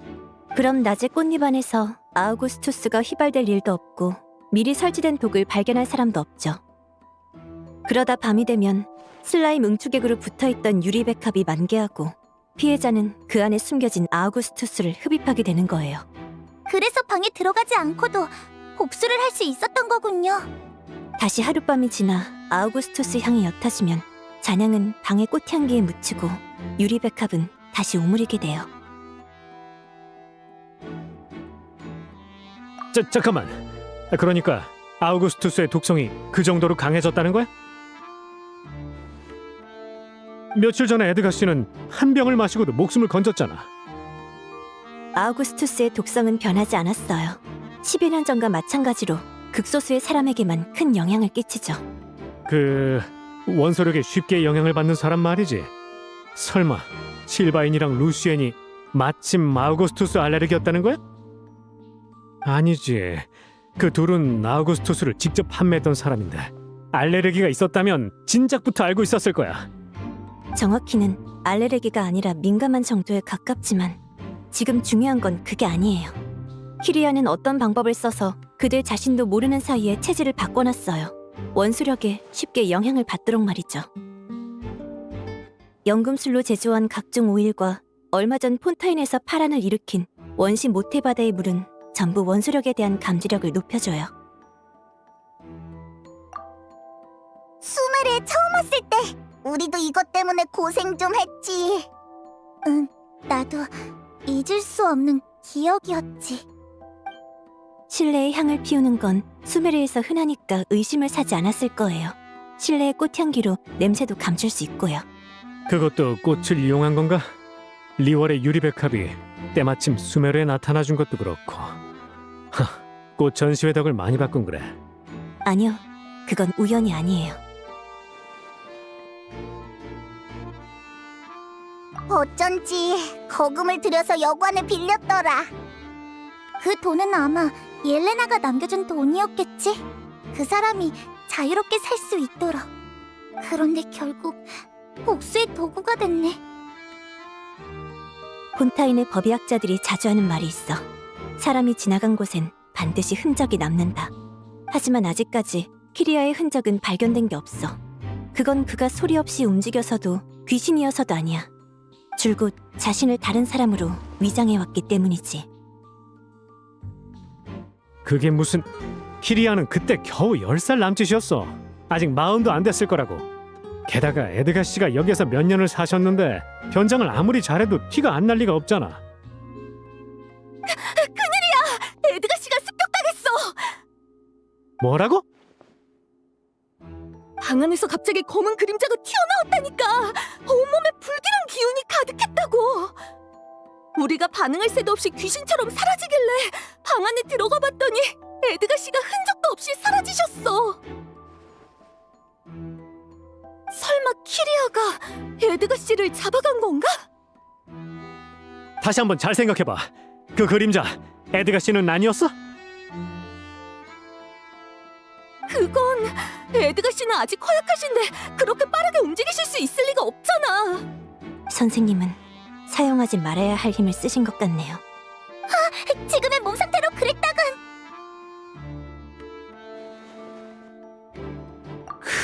그럼 낮에 꽃잎 안에서 아우구스투스가 휘발될 일도 없고 미리 설치된 독을 발견할 사람도 없죠. 그러다 밤이 되면 슬라임 응축액으로 붙어있던 유리백합이 만개하고 피해자는 그 안에 숨겨진 아우구스투스를 흡입하게 되는 거예요. 그래서 방에 들어가지 않고도 복수를 할 수 있었던 거군요. 다시 하룻밤이 지나 아우구스투스 향이 옅어지면 잔향은 방의 꽃향기에 묻히고 유리백합은 다시 오므리게 돼요. 잠깐만. 그러니까 아우구스투스의 독성이 그 정도로 강해졌다는 거야? 며칠 전에 에드가 씨는 한 병을 마시고도 목숨을 건졌잖아. 아우구스투스의 독성은 변하지 않았어요. 10여 년 전과 마찬가지로 극소수의 사람에게만 큰 영향을 끼치죠. 그 원소력에 쉽게 영향을 받는 사람 말이지. 설마 실바인이랑 루시엔이 마침 아우구스투스 알레르기였다는 거야? 아니지. 그 둘은 아우구스투스를 직접 판매했던 사람인데 알레르기가 있었다면 진작부터 알고 있었을 거야. 정확히는 알레르기가 아니라 민감한 정도에 가깝지만 지금 중요한 건 그게 아니에요. 키리아는 어떤 방법을 써서 그들 자신도 모르는 사이에 체질을 바꿔놨어요. 원수력에 쉽게 영향을 받도록 말이죠. 연금술로 제조한 각종 오일과 얼마 전 폰타인에서 파란을 일으킨 원시 모테바다의 물은 전부 원수력에 대한 감지력을 높여줘요. 수메르에 처음 왔을 때 우리도 이것 때문에 고생 좀 했지. 응, 나도 잊을 수 없는 기억이었지. 실내에 향을 피우는 건 수메르에서 흔하니까 의심을 사지 않았을 거예요. 실내의 꽃향기로 냄새도 감출 수 있고요. 그것도 꽃을 이용한 건가? 리월의 유리백합이 때마침 수메르에 나타나준 것도 그렇고. 꽃 전시회 덕을 많이 바꾼 그래. 아니요, 그건 우연이 아니에요. 어쩐지 거금을 들여서 여관을 빌렸더라. 그 돈은 아마 옐레나가 남겨준 돈이었겠지? 그 사람이 자유롭게 살 수 있도록. 그런데 결국 복수의 도구가 됐네. 폰타인의 법의학자들이 자주 하는 말이 있어. 사람이 지나간 곳엔 반드시 흔적이 남는다. 하지만 아직까지 키리아의 흔적은 발견된 게 없어. 그건 그가 소리 없이 움직여서도 귀신이어서도 아니야. 줄곧 자신을 다른 사람으로 위장해왔기 때문이지. 그게 무슨... 키리아는 그때 겨우 10살 남짓이었어. 아직 마흔도 안 됐을 거라고. 게다가 에드가 씨가 여기서 몇 년을 사셨는데 변장을 아무리 잘해도 티가 안 날 리가 없잖아. 에드가 씨가 습격당했어. 뭐라고? 방 안에서 갑자기 검은 그림자가 튀어나왔다니까. 온몸에 불길한 기운이 가득했다고. 우리가 반응할 새도 없이 귀신처럼 사라지길래 방 안에 들어가 봤더니 에드가 씨가 흔적도 없이 사라지셨어. 설마 키리아가 에드가 씨를 잡아간 건가? 다시 한번 잘 생각해봐. 그 그림자 에드가 씨는 아니었어? 그건 에드가 씨는 아직 허약하신데 그렇게 빠르게 움직이실 수 있을 리가 없잖아. 선생님은 사용하지 말아야 할 힘을 쓰신 것 같네요. 지금의 몸 상태로 그랬다간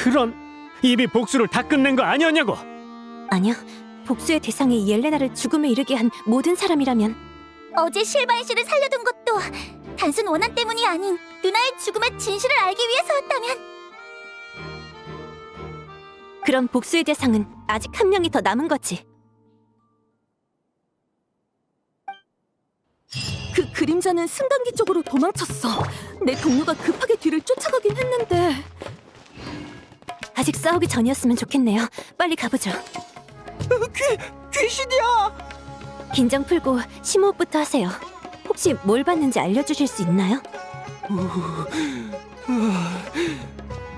그런... 이미 복수를 다 끝낸 거 아니었냐고! 아니요, 복수의 대상이 옐레나를 죽음에 이르게 한 모든 사람이라면 어제 실바인 씨를 살려둔 것도 단순 원한 때문이 아닌 누나의 죽음의 진실을 알기 위해서였다면 그럼 복수의 대상은 아직 한 명이 더 남은 거지. 그 그림자는 승강기 쪽으로 도망쳤어. 내 동료가 급하게 뒤를 쫓아가긴 했는데. 아직 싸우기 전이었으면 좋겠네요. 빨리 가보죠. 귀신이야! 긴장 풀고 심호흡부터 하세요. 혹시 뭘 봤는지 알려주실 수 있나요?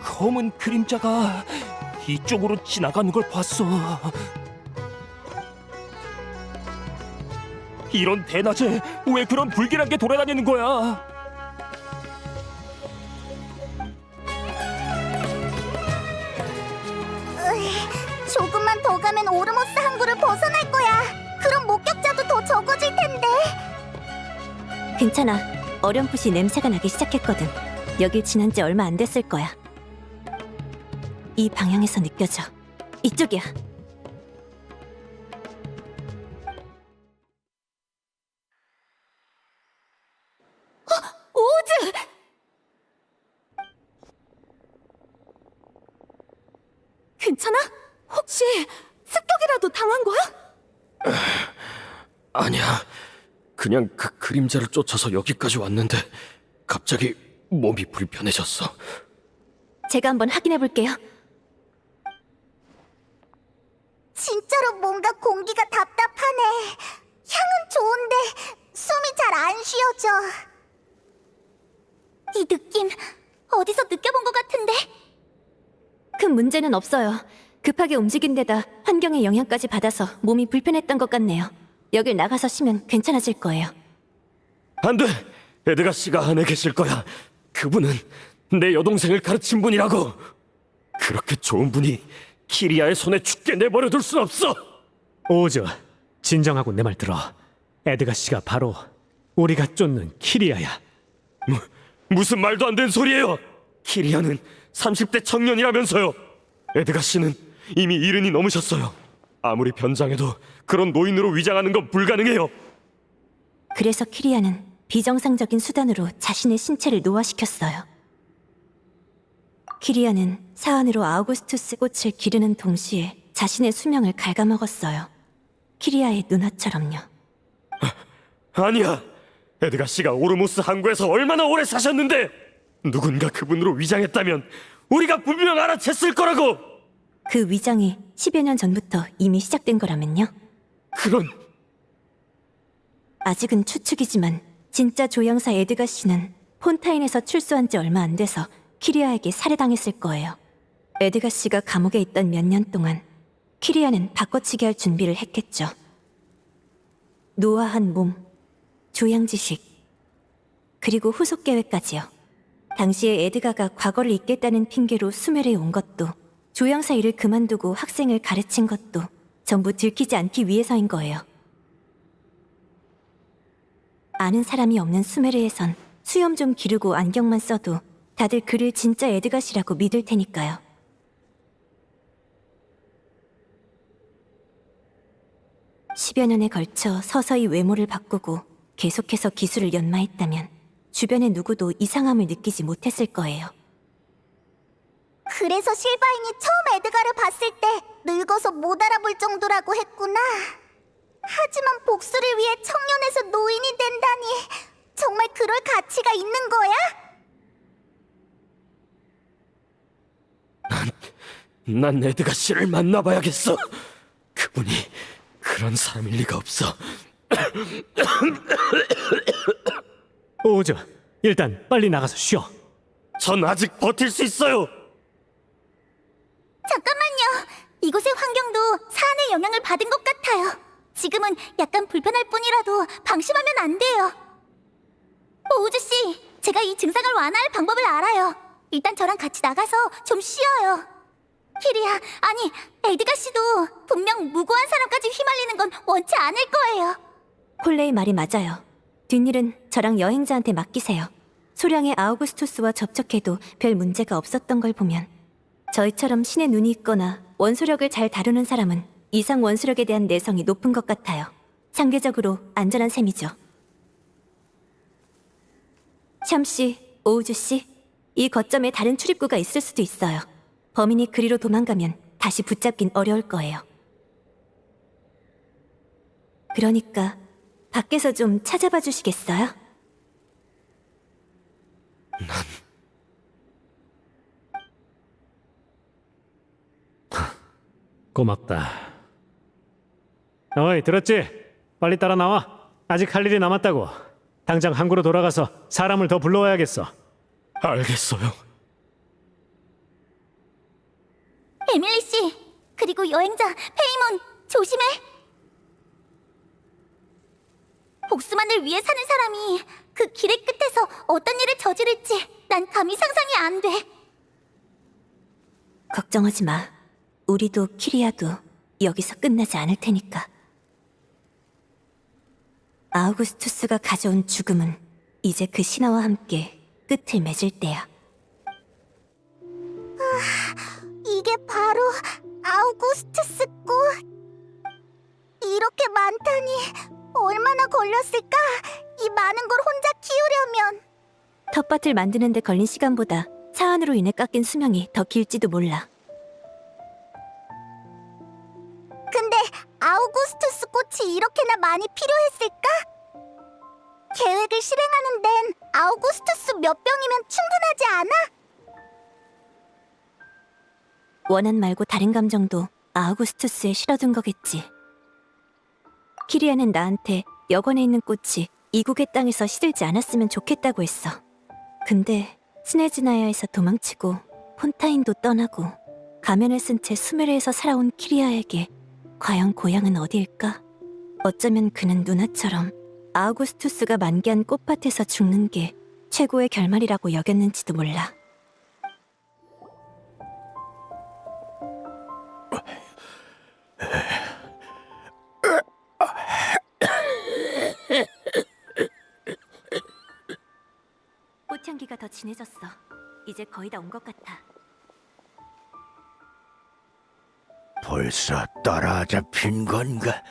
검은 그림자가 이쪽으로 지나가는 걸 봤어. 이런 대낮에 왜 그런 불길한 게 돌아다니는 거야? 조금만 더 가면 오르모스 항구를 벗어날 거야. 그럼 목격자도 더 적어질 텐데. 괜찮아. 어렴풋이 냄새가 나기 시작했거든. 여길 지난 지 얼마 안 됐을 거야. 이 방향에서 느껴져. 이쪽이야. 오즈! 괜찮아? 혹시 습격이라도 당한 거야? 아니야. 그냥 그 그림자를 쫓아서 여기까지 왔는데 갑자기 몸이 불편해졌어. 제가 한번 확인해 볼게요. 진짜로 뭔가 공기가 답답하네. 향은 좋은데 숨이 잘 안 쉬어져. 이 느낌 어디서 느껴본 것 같은데? 큰 문제는 없어요. 급하게 움직인 데다 환경의 영향까지 받아서 몸이 불편했던 것 같네요. 여길 나가서 쉬면 괜찮아질 거예요. 안 돼! 에드가 씨가 안에 계실 거야. 그분은 내 여동생을 가르친 분이라고. 그렇게 좋은 분이 키리아의 손에 죽게 내버려둘 순 없어. 오즈, 진정하고 내 말 들어. 에드가 씨가 바로 우리가 쫓는 키리아야. 무슨 말도 안 되는 소리예요. 키리아는 30대 청년이라면서요. 에드가 씨는 이미 70이 넘으셨어요. 아무리 변장해도 그런 노인으로 위장하는 건 불가능해요. 그래서 키리아는 비정상적인 수단으로 자신의 신체를 노화시켰어요. 키리아는 사안으로 아우구스투스 꽃을 기르는 동시에 자신의 수명을 갉아먹었어요. 키리아의 누나처럼요. 아니야. 에드가 씨가 오르모스 항구에서 얼마나 오래 사셨는데 누군가 그분으로 위장했다면 우리가 분명 알아챘을 거라고. 그 위장이 10여 년 전부터 이미 시작된 거라면요? 그런 아직은 추측이지만 진짜 조향사 에드가 씨는 폰타인에서 출소한 지 얼마 안 돼서 키리아에게 살해당했을 거예요. 에드가 씨가 감옥에 있던 몇 년 동안 키리아는 바꿔치기 할 준비를 했겠죠. 노화한 몸, 조향지식, 그리고 후속 계획까지요. 당시에 에드가가 과거를 잊겠다는 핑계로 수메르에 온 것도, 조향사 일을 그만두고 학생을 가르친 것도 전부 들키지 않기 위해서인 거예요. 아는 사람이 없는 수메르에선 수염 좀 기르고 안경만 써도 다들 그를 진짜 에드가 씨라고 믿을 테니까요. (10여) 년에 걸쳐 서서히 외모를 바꾸고 계속해서 기술을 연마했다면 주변의 누구도 이상함을 느끼지 못했을 거예요. 그래서 실바인이 처음 에드가를 봤을 때 늙어서 못 알아볼 정도라고 했구나. 하지만 복수를 위해 청년에서 노인이 된다니 정말 그럴 가치가 있는 거야? 난 에드가 씨를 만나봐야겠어. 그분이 그런 사람일 리가 없어. 오즈, 일단 빨리 나가서 쉬어. 전 아직 버틸 수 있어요. 잠깐만요. 이곳의 환경도 사안의 영향을 받은 것 같아요. 지금은 약간 불편할 뿐이라도 방심하면 안 돼요. 오우즈 씨, 제가 이 증상을 완화할 방법을 알아요. 일단 저랑 같이 나가서 좀 쉬어요. 키리야, 아니 에드가 씨도 분명 무고한 사람까지 휘말리는 건 원치 않을 거예요. 콜레이 말이 맞아요. 뒷일은 저랑 여행자한테 맡기세요. 소량의 아우구스투스와 접촉해도 별 문제가 없었던 걸 보면 저희처럼 신의 눈이 있거나 원소력을 잘 다루는 사람은 이상 원소력에 대한 내성이 높은 것 같아요. 상대적으로 안전한 셈이죠. 샴씨, 오우주씨, 이 거점에 다른 출입구가 있을 수도 있어요. 범인이 그리로 도망가면 다시 붙잡긴 어려울 거예요. 그러니까 밖에서 좀 찾아봐 주시겠어요? 고맙다. 어이, 들었지? 빨리 따라 나와. 아직 할 일이 남았다고. 당장 항구로 돌아가서 사람을 더 불러와야겠어. 알겠어요. 에밀리 씨, 그리고 여행자 페이몬, 조심해. 복수만을 위해 사는 사람이 그 길의 끝에서 어떤 일을 저지를지 난 감히 상상이 안 돼. 걱정하지 마. 우리도 키리아도 여기서 끝나지 않을 테니까. 아우구스투스가 가져온 죽음은 이제 그 신화와 함께 끝을 맺을 때야. 이게 바로 아우구스투스 꽃. 이렇게 많다니 얼마나 걸렸을까? 이 많은 걸 혼자 키우려면. 텃밭을 만드는 데 걸린 시간보다 사안으로 인해 깎인 수명이 더 길지도 몰라. 근데 아우구스투스 꽃이 이렇게나 많이 필요했을까? 계획을 실행하는 데는 아우구스투스 몇 병이면 충분하지 않아? 원한 말고 다른 감정도 아우구스투스에 실어둔 거겠지. 키리아는 나한테 여관에 있는 꽃이 이국의 땅에서 시들지 않았으면 좋겠다고 했어. 근데 스네즈나야에서 도망치고 폰타인도 떠나고 가면을 쓴 채 수메르에서 살아온 키리아에게 과연 고향은 어디일까? 어쩌면 그는 누나처럼 아우구스투스가 만개한 꽃밭에서 죽는 게 최고의 결말이라고 여겼는지도 몰라. 꽃향기가 더 진해졌어. 이제 거의 다 온 것 같아. 벌써 따라잡힌 건가?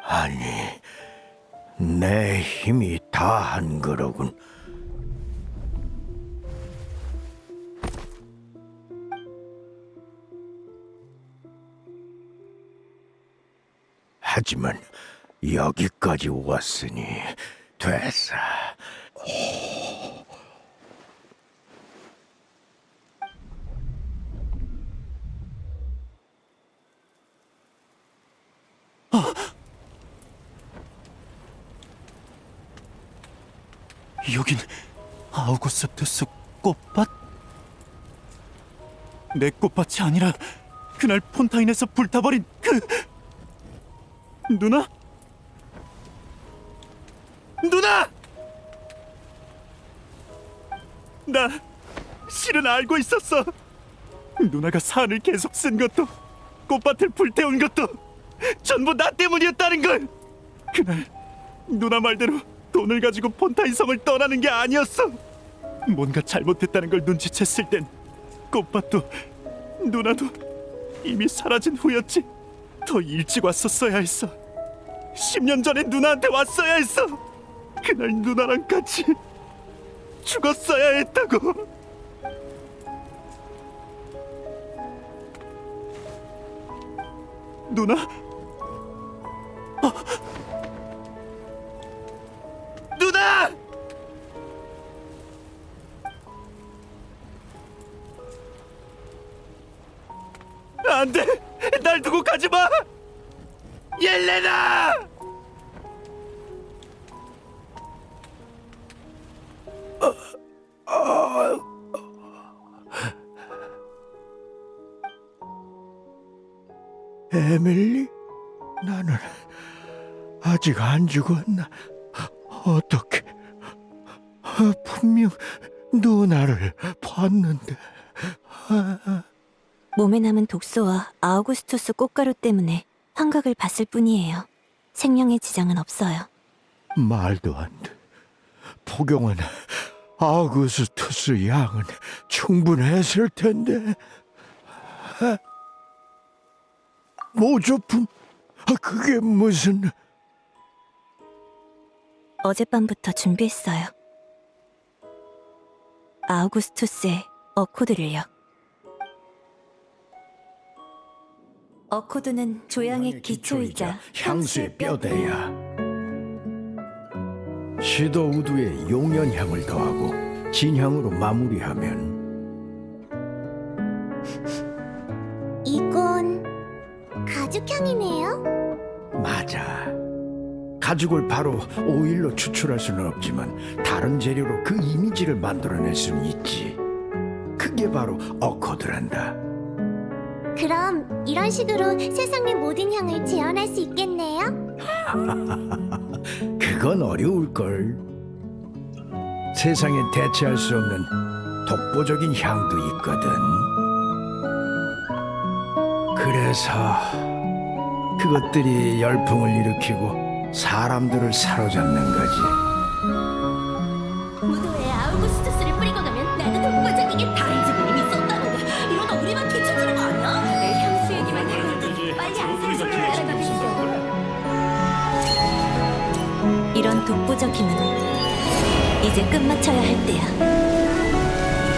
아니, 내 힘이 다한 거로군. 하지만 여기까지 왔으니 됐어. 여긴 아우구스투스 꽃밭? 내 꽃밭이 아니라 그날 폰타인에서 불타버린 그 누나? 누나! 나 실은 알고 있었어. 누나가 산을 계속 쓴 것도 꽃밭을 불태운 것도 전부 나 때문이었다는 걸. 그날 누나 말대로 돈을 가지고 폰타인 성을 떠나는 게 아니었어. 뭔가 잘못했다는 걸 눈치챘을 땐 꽃밭도 누나도 이미 사라진 후였지. 더 일찍 왔었어야 했어. 10년 전에 누나한테 왔어야 했어. 그날 누나랑 같이 죽었어야 했다고. 누나? 누나! 안 돼! 날 두고 가지 마! 옐레나! 에밀리? 나는 아직 안 죽었나? 어떻게? 분명 누나를 봤는데. 몸에 남은 독소와 아우구스투스 꽃가루 때문에 환각을 봤을 뿐이에요. 생명에 지장은 없어요. 말도 안 돼. 포경은 아우구스투스 양은 충분했을 텐데. 모조품? 그게 무슨... 어젯밤부터 준비했어요. 아우구스투스의 어코드를요. 어코드는 조양의 기초이자 향수의 뼈대야. 시도 우두에 용연향을 더하고 진향으로 마무리하면 이건 가죽향이네요. 맞아. 가죽을 바로 오일로 추출할 수는 없지만 다른 재료로 그 이미지를 만들어낼 수는 있지. 그게 바로 어코드란다. 그럼 이런 식으로 세상의 모든 향을 재현할 수 있겠네요? 그건 어려울걸. 세상에 대체할 수 없는 독보적인 향도 있거든. 그래서 그것들이 열풍을 일으키고 사람들을 사로잡는 거지. 무도에 아우구스투스를 뿌리고 나면 나도 독보적이게 다른 지분이 있었다는 거. 이러다 우리만 뒤처지는 거 아니야? 내 향수 얘기만 해도 빨리 안생수를 따라가 주시죠. 이런 독보적임은 이제 끝마쳐야 할 때야.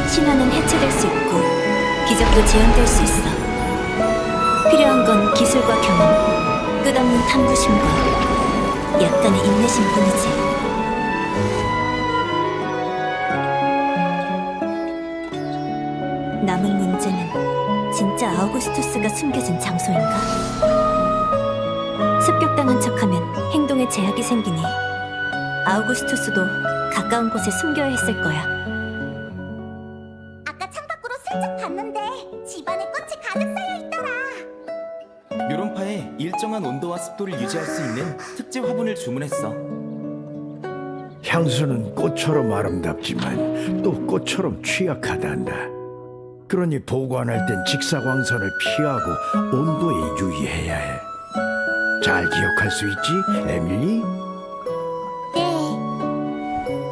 신화는 해체될 수 있고 기적도 재현될 수 있어. 필요한 건 기술과 경험, 끝없는 탐구심과 약간의 인내심 뿐이지. 남은 문제는 진짜 아우구스투스가 숨겨진 장소인가? 습격당한 척하면 행동에 제약이 생기니 아우구스투스도 가까운 곳에 숨겨야 했을 거야. 아까 창밖으로 슬쩍 봤는데 집안에 꽃이 가득 쌓여 있더라. 묘론파에 일정한 온도와 습도를 유지할 수 있는 특제 화분을 주문했어. 향수는 꽃처럼 아름답지만 또 꽃처럼 취약하단다. 그러니 보관할 땐 직사광선을 피하고 온도에 유의해야 해. 잘 기억할 수 있지, 에밀리? 네.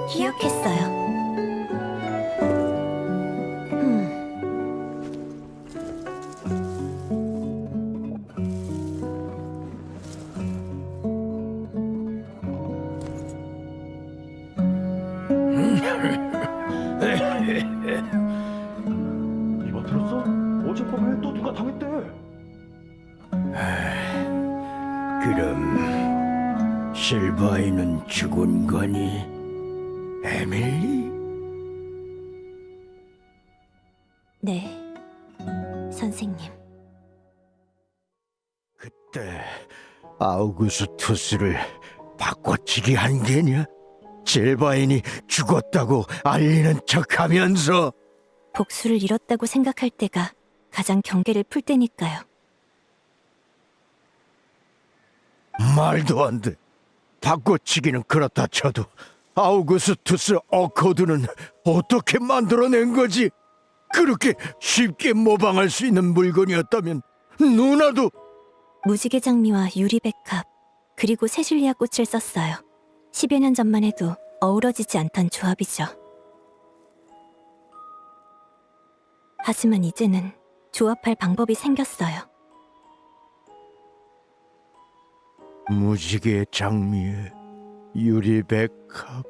기억했어요. 이거 들었어? 어젯밤에 또 누가 당했대. 그럼 실바이는 죽은 거니? 에밀리? 네, 선생님. 그때 아우구스투스를 바꿔치기 한 게냐? 실바인이 죽었다고 알리는 척하면서. 복수를 잃었다고 생각할 때가 가장 경계를 풀 때니까요. 말도 안 돼. 바꿔치기는 그렇다 쳐도 아우구스투스 어코드는 어떻게 만들어낸 거지? 그렇게 쉽게 모방할 수 있는 물건이었다면 누나도. 무지개 장미와 유리 백합, 그리고 세실리아 꽃을 썼어요. 10여 년 전만 해도 어우러지지 않던 조합이죠. 하지만 이제는 조합할 방법이 생겼어요. 무지개 장미에 유리 백합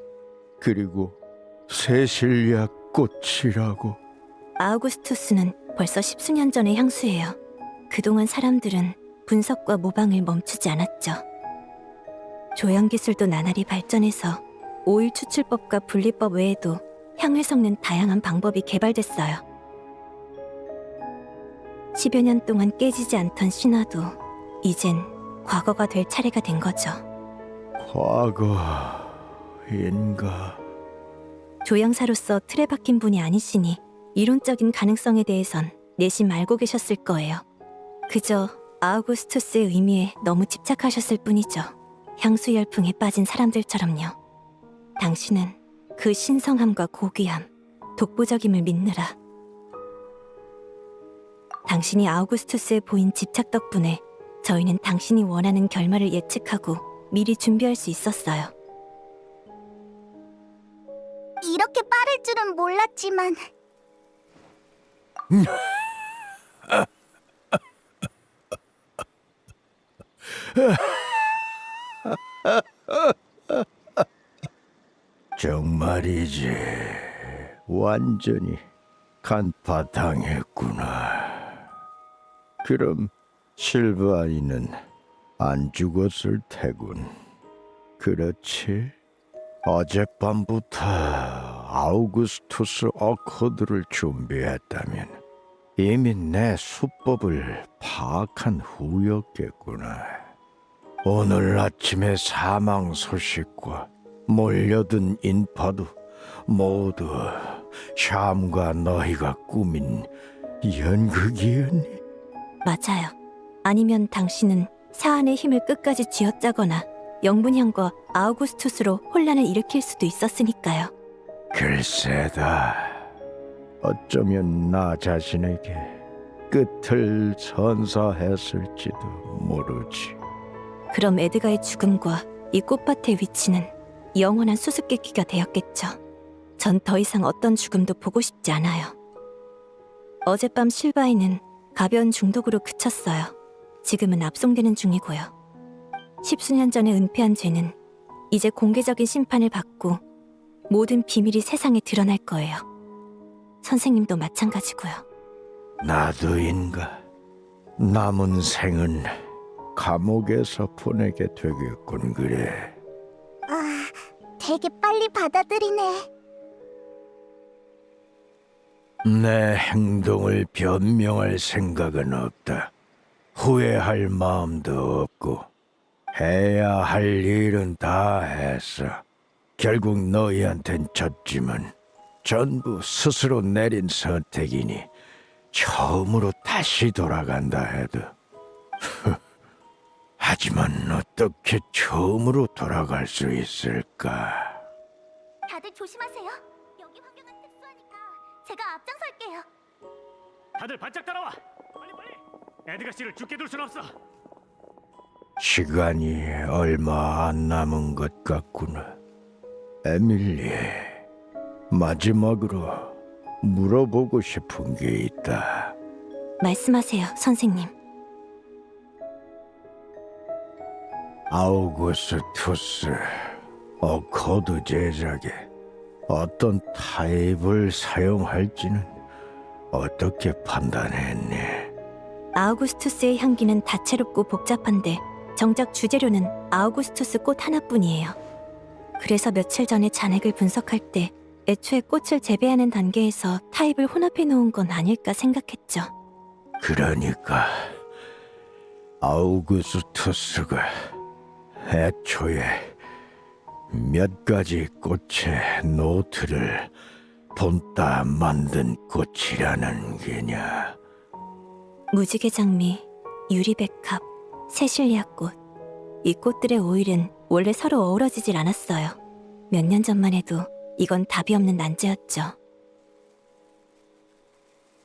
그리고 세실리아 꽃이라고. 아우구스투스는 벌써 10수년 전의 향수예요. 그동안 사람들은 분석과 모방을 멈추지 않았죠. 조형 기술도 나날이 발전해서 오일 추출법과 분리법 외에도 향을 섞는 다양한 방법이 개발됐어요. 10여 년 동안 깨지지 않던 신화도 이젠 과거가 될 차례가 된 거죠. 과거인가? 조향사로서 틀에 박힌 분이 아니시니 이론적인 가능성에 대해선 내심 알고 계셨을 거예요. 그저 아우구스투스의 의미에 너무 집착하셨을 뿐이죠. 향수 열풍에 빠진 사람들처럼요. 당신은 그 신성함과 고귀함, 독보적임을 믿느라. 당신이 아우구스투스에 보인 집착 덕분에 저희는 당신이 원하는 결말을 예측하고 미리 준비할 수 있었어요. 이렇게 빠를 줄은 몰랐지만 정말이지. 완전히 간파당했구나. 그럼 실바이는 안 죽었을 테군. 그렇지? 어젯밤부터 아우구스투스 어코드를 준비했다면 이미 내 수법을 파악한 후였겠구나. 오늘 아침의 사망 소식과 몰려든 인파도 모두 샴과 너희가 꾸민 연극이었니? 맞아요. 아니면 당신은 사안의 힘을 끝까지 쥐어짜거나 영분형과 아우구스투스로 혼란을 일으킬 수도 있었으니까요. 글쎄다. 어쩌면 나 자신에게 끝을 선사했을지도 모르지. 그럼 에드가의 죽음과 이 꽃밭의 위치는 영원한 수수께끼가 되었겠죠. 전 더 이상 어떤 죽음도 보고 싶지 않아요. 어젯밤 실바이는 가벼운 중독으로 그쳤어요. 지금은 압송되는 중이고요. 10수년 전에 은폐한 죄는 이제 공개적인 심판을 받고 모든 비밀이 세상에 드러날 거예요. 선생님도 마찬가지고요. 나도인가? 남은 생은 감옥에서 보내게 되겠군. 그래. 되게 빨리 받아들이네. 내 행동을 변명할 생각은 없다. 후회할 마음도 없고 해야 할 일은 다 했어. 결국 너희한텐 졌지만 전부 스스로 내린 선택이니 처음으로 다시 돌아간다 해도 하지만 어떻게 처음으로 돌아갈 수 있을까? 다들 조심하세요. 여기 환경은 특수하니까 제가 앞장설게요. 다들 바짝 따라와. 빨리. 에드가 씨를 죽게 둘 순 없어. 시간이 얼마 안 남은 것 같구나. 에밀리, 마지막으로 물어보고 싶은 게 있다. 말씀하세요, 선생님. 아우구스투스 어코드 제작에 어떤 타입을 사용할지는 어떻게 판단했니? 아우구스투스의 향기는 다채롭고 복잡한데 정작 주재료는 아우구스투스 꽃 하나뿐이에요. 그래서 며칠 전에 잔액을 분석할 때 애초에 꽃을 재배하는 단계에서 타입을 혼합해 놓은 건 아닐까 생각했죠. 그러니까 아우구스투스가 애초에 몇 가지 꽃의 노트를 본따 만든 꽃이라는 게냐. 무지개 장미, 유리백합, 세실리아 꽃. 이 꽃들의 오일은 원래 서로 어우러지질 않았어요. 몇 년 전만 해도 이건 답이 없는 난제였죠.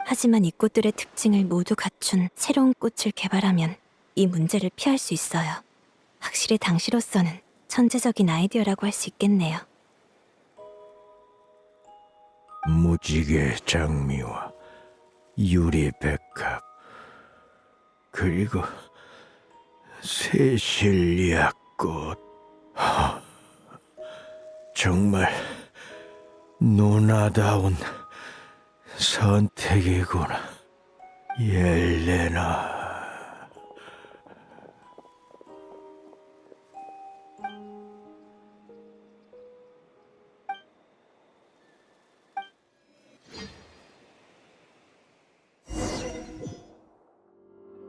하지만 이 꽃들의 특징을 모두 갖춘 새로운 꽃을 개발하면 이 문제를 피할 수 있어요. 확실히 당시로서는 천재적인 아이디어라고 할 수 있겠네요. 무지개 장미와 유리백합 그리고 세실리아 꽃. 정말 누나다운 선택이구나, 옐레나.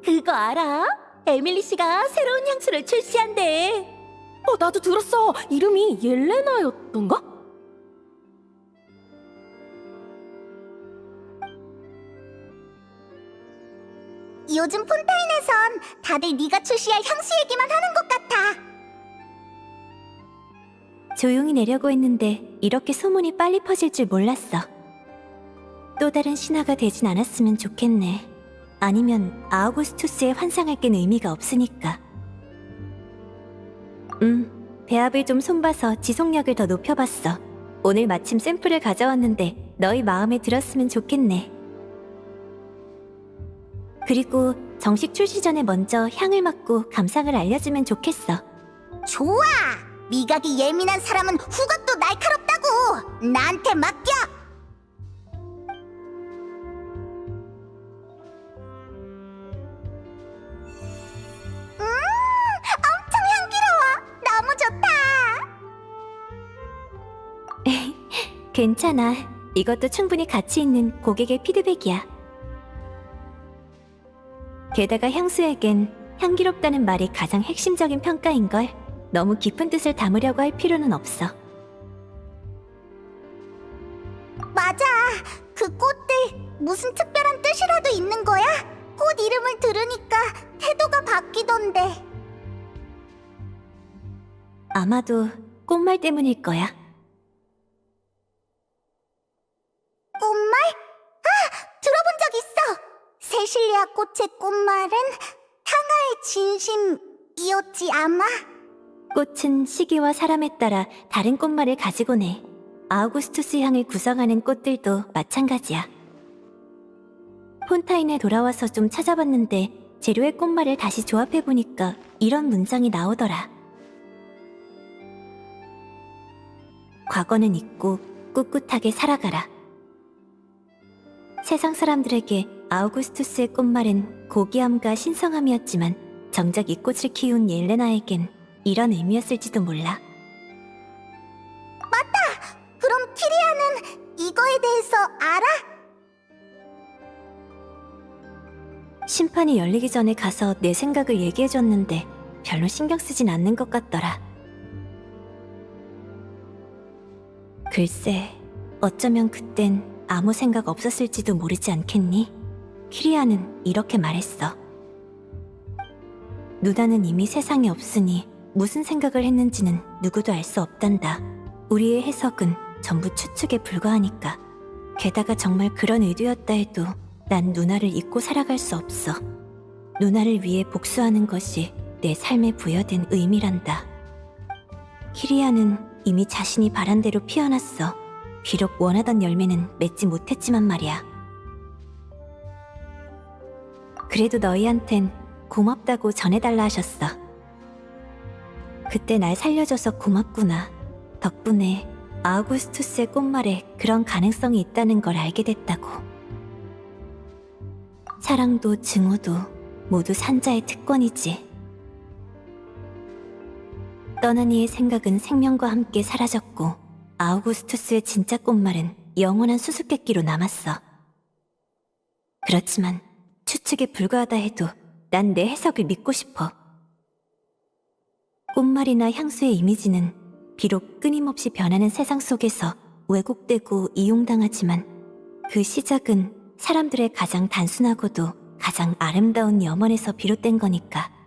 그거 알아? 에밀리 씨가 새로운 향수를 출시한대. 나도 들었어. 이름이 옐레나였던가? 요즘 폰타인에선 다들 네가 출시할 향수 얘기만 하는 것 같아. 조용히 내려고 했는데 이렇게 소문이 빨리 퍼질 줄 몰랐어. 또 다른 신화가 되진 않았으면 좋겠네. 아니면 아우구스투스의 환상을 깬 의미가 없으니까. 배합을 좀 손봐서 지속력을 더 높여봤어. 오늘 마침 샘플을 가져왔는데 너희 마음에 들었으면 좋겠네. 그리고 정식 출시 전에 먼저 향을 맡고 감상을 알려주면 좋겠어. 좋아! 미각이 예민한 사람은 후각도 날카롭다고! 나한테 맡겨! 엄청 향기로워! 너무 좋다! 괜찮아. 이것도 충분히 가치 있는 고객의 피드백이야. 게다가 향수에겐 향기롭다는 말이 가장 핵심적인 평가인걸. 너무 깊은 뜻을 담으려고 할 필요는 없어. 맞아! 그 꽃들 무슨 특별한 뜻이라도 있는 거야? 꽃 이름을 들으니까 태도가 바뀌던데. 아마도 꽃말 때문일 거야. 꽃말? 들어본 적 있어! 세실리아 꽃의 꽃말은 향하의 진심이었지 아마? 꽃은 시기와 사람에 따라 다른 꽃말을 가지곤 해. 아우구스투스 향을 구성하는 꽃들도 마찬가지야. 폰타인에 돌아와서 좀 찾아봤는데 재료의 꽃말을 다시 조합해보니까 이런 문장이 나오더라. 과거는 잊고 꿋꿋하게 살아가라. 세상 사람들에게 아우구스투스의 꽃말은 고귀함과 신성함이었지만 정작 이 꽃을 키운 옐레나에겐 이런 의미였을지도 몰라. 그럼 키리아는 이거에 대해서 알아? 심판이 열리기 전에 가서 내 생각을 얘기해줬는데 별로 신경 쓰진 않는 것 같더라. 글쎄, 어쩌면 그땐 아무 생각 없었을지도 모르지 않겠니? 키리아는 이렇게 말했어. 누나는 이미 세상에 없으니 무슨 생각을 했는지는 누구도 알 수 없단다. 우리의 해석은 전부 추측에 불과하니까. 게다가 정말 그런 의도였다 해도 난 누나를 잊고 살아갈 수 없어. 누나를 위해 복수하는 것이 내 삶에 부여된 의미란다. 키리아는 이미 자신이 바란 대로 피어났어. 비록 원하던 열매는 맺지 못했지만 말이야. 그래도 너희한텐 고맙다고 전해달라 하셨어. 그때 날 살려줘서 고맙구나. 덕분에 아우구스투스의 꽃말에 그런 가능성이 있다는 걸 알게 됐다고. 사랑도 증오도 모두 산자의 특권이지. 떠난 이의 생각은 생명과 함께 사라졌고 아우구스투스의 진짜 꽃말은 영원한 수수께끼로 남았어. 그렇지만 추측에 불과하다 해도 난 내 해석을 믿고 싶어. 꽃말이나 향수의 이미지는 비록 끊임없이 변하는 세상 속에서 왜곡되고 이용당하지만 그 시작은 사람들의 가장 단순하고도 가장 아름다운 염원에서 비롯된 거니까.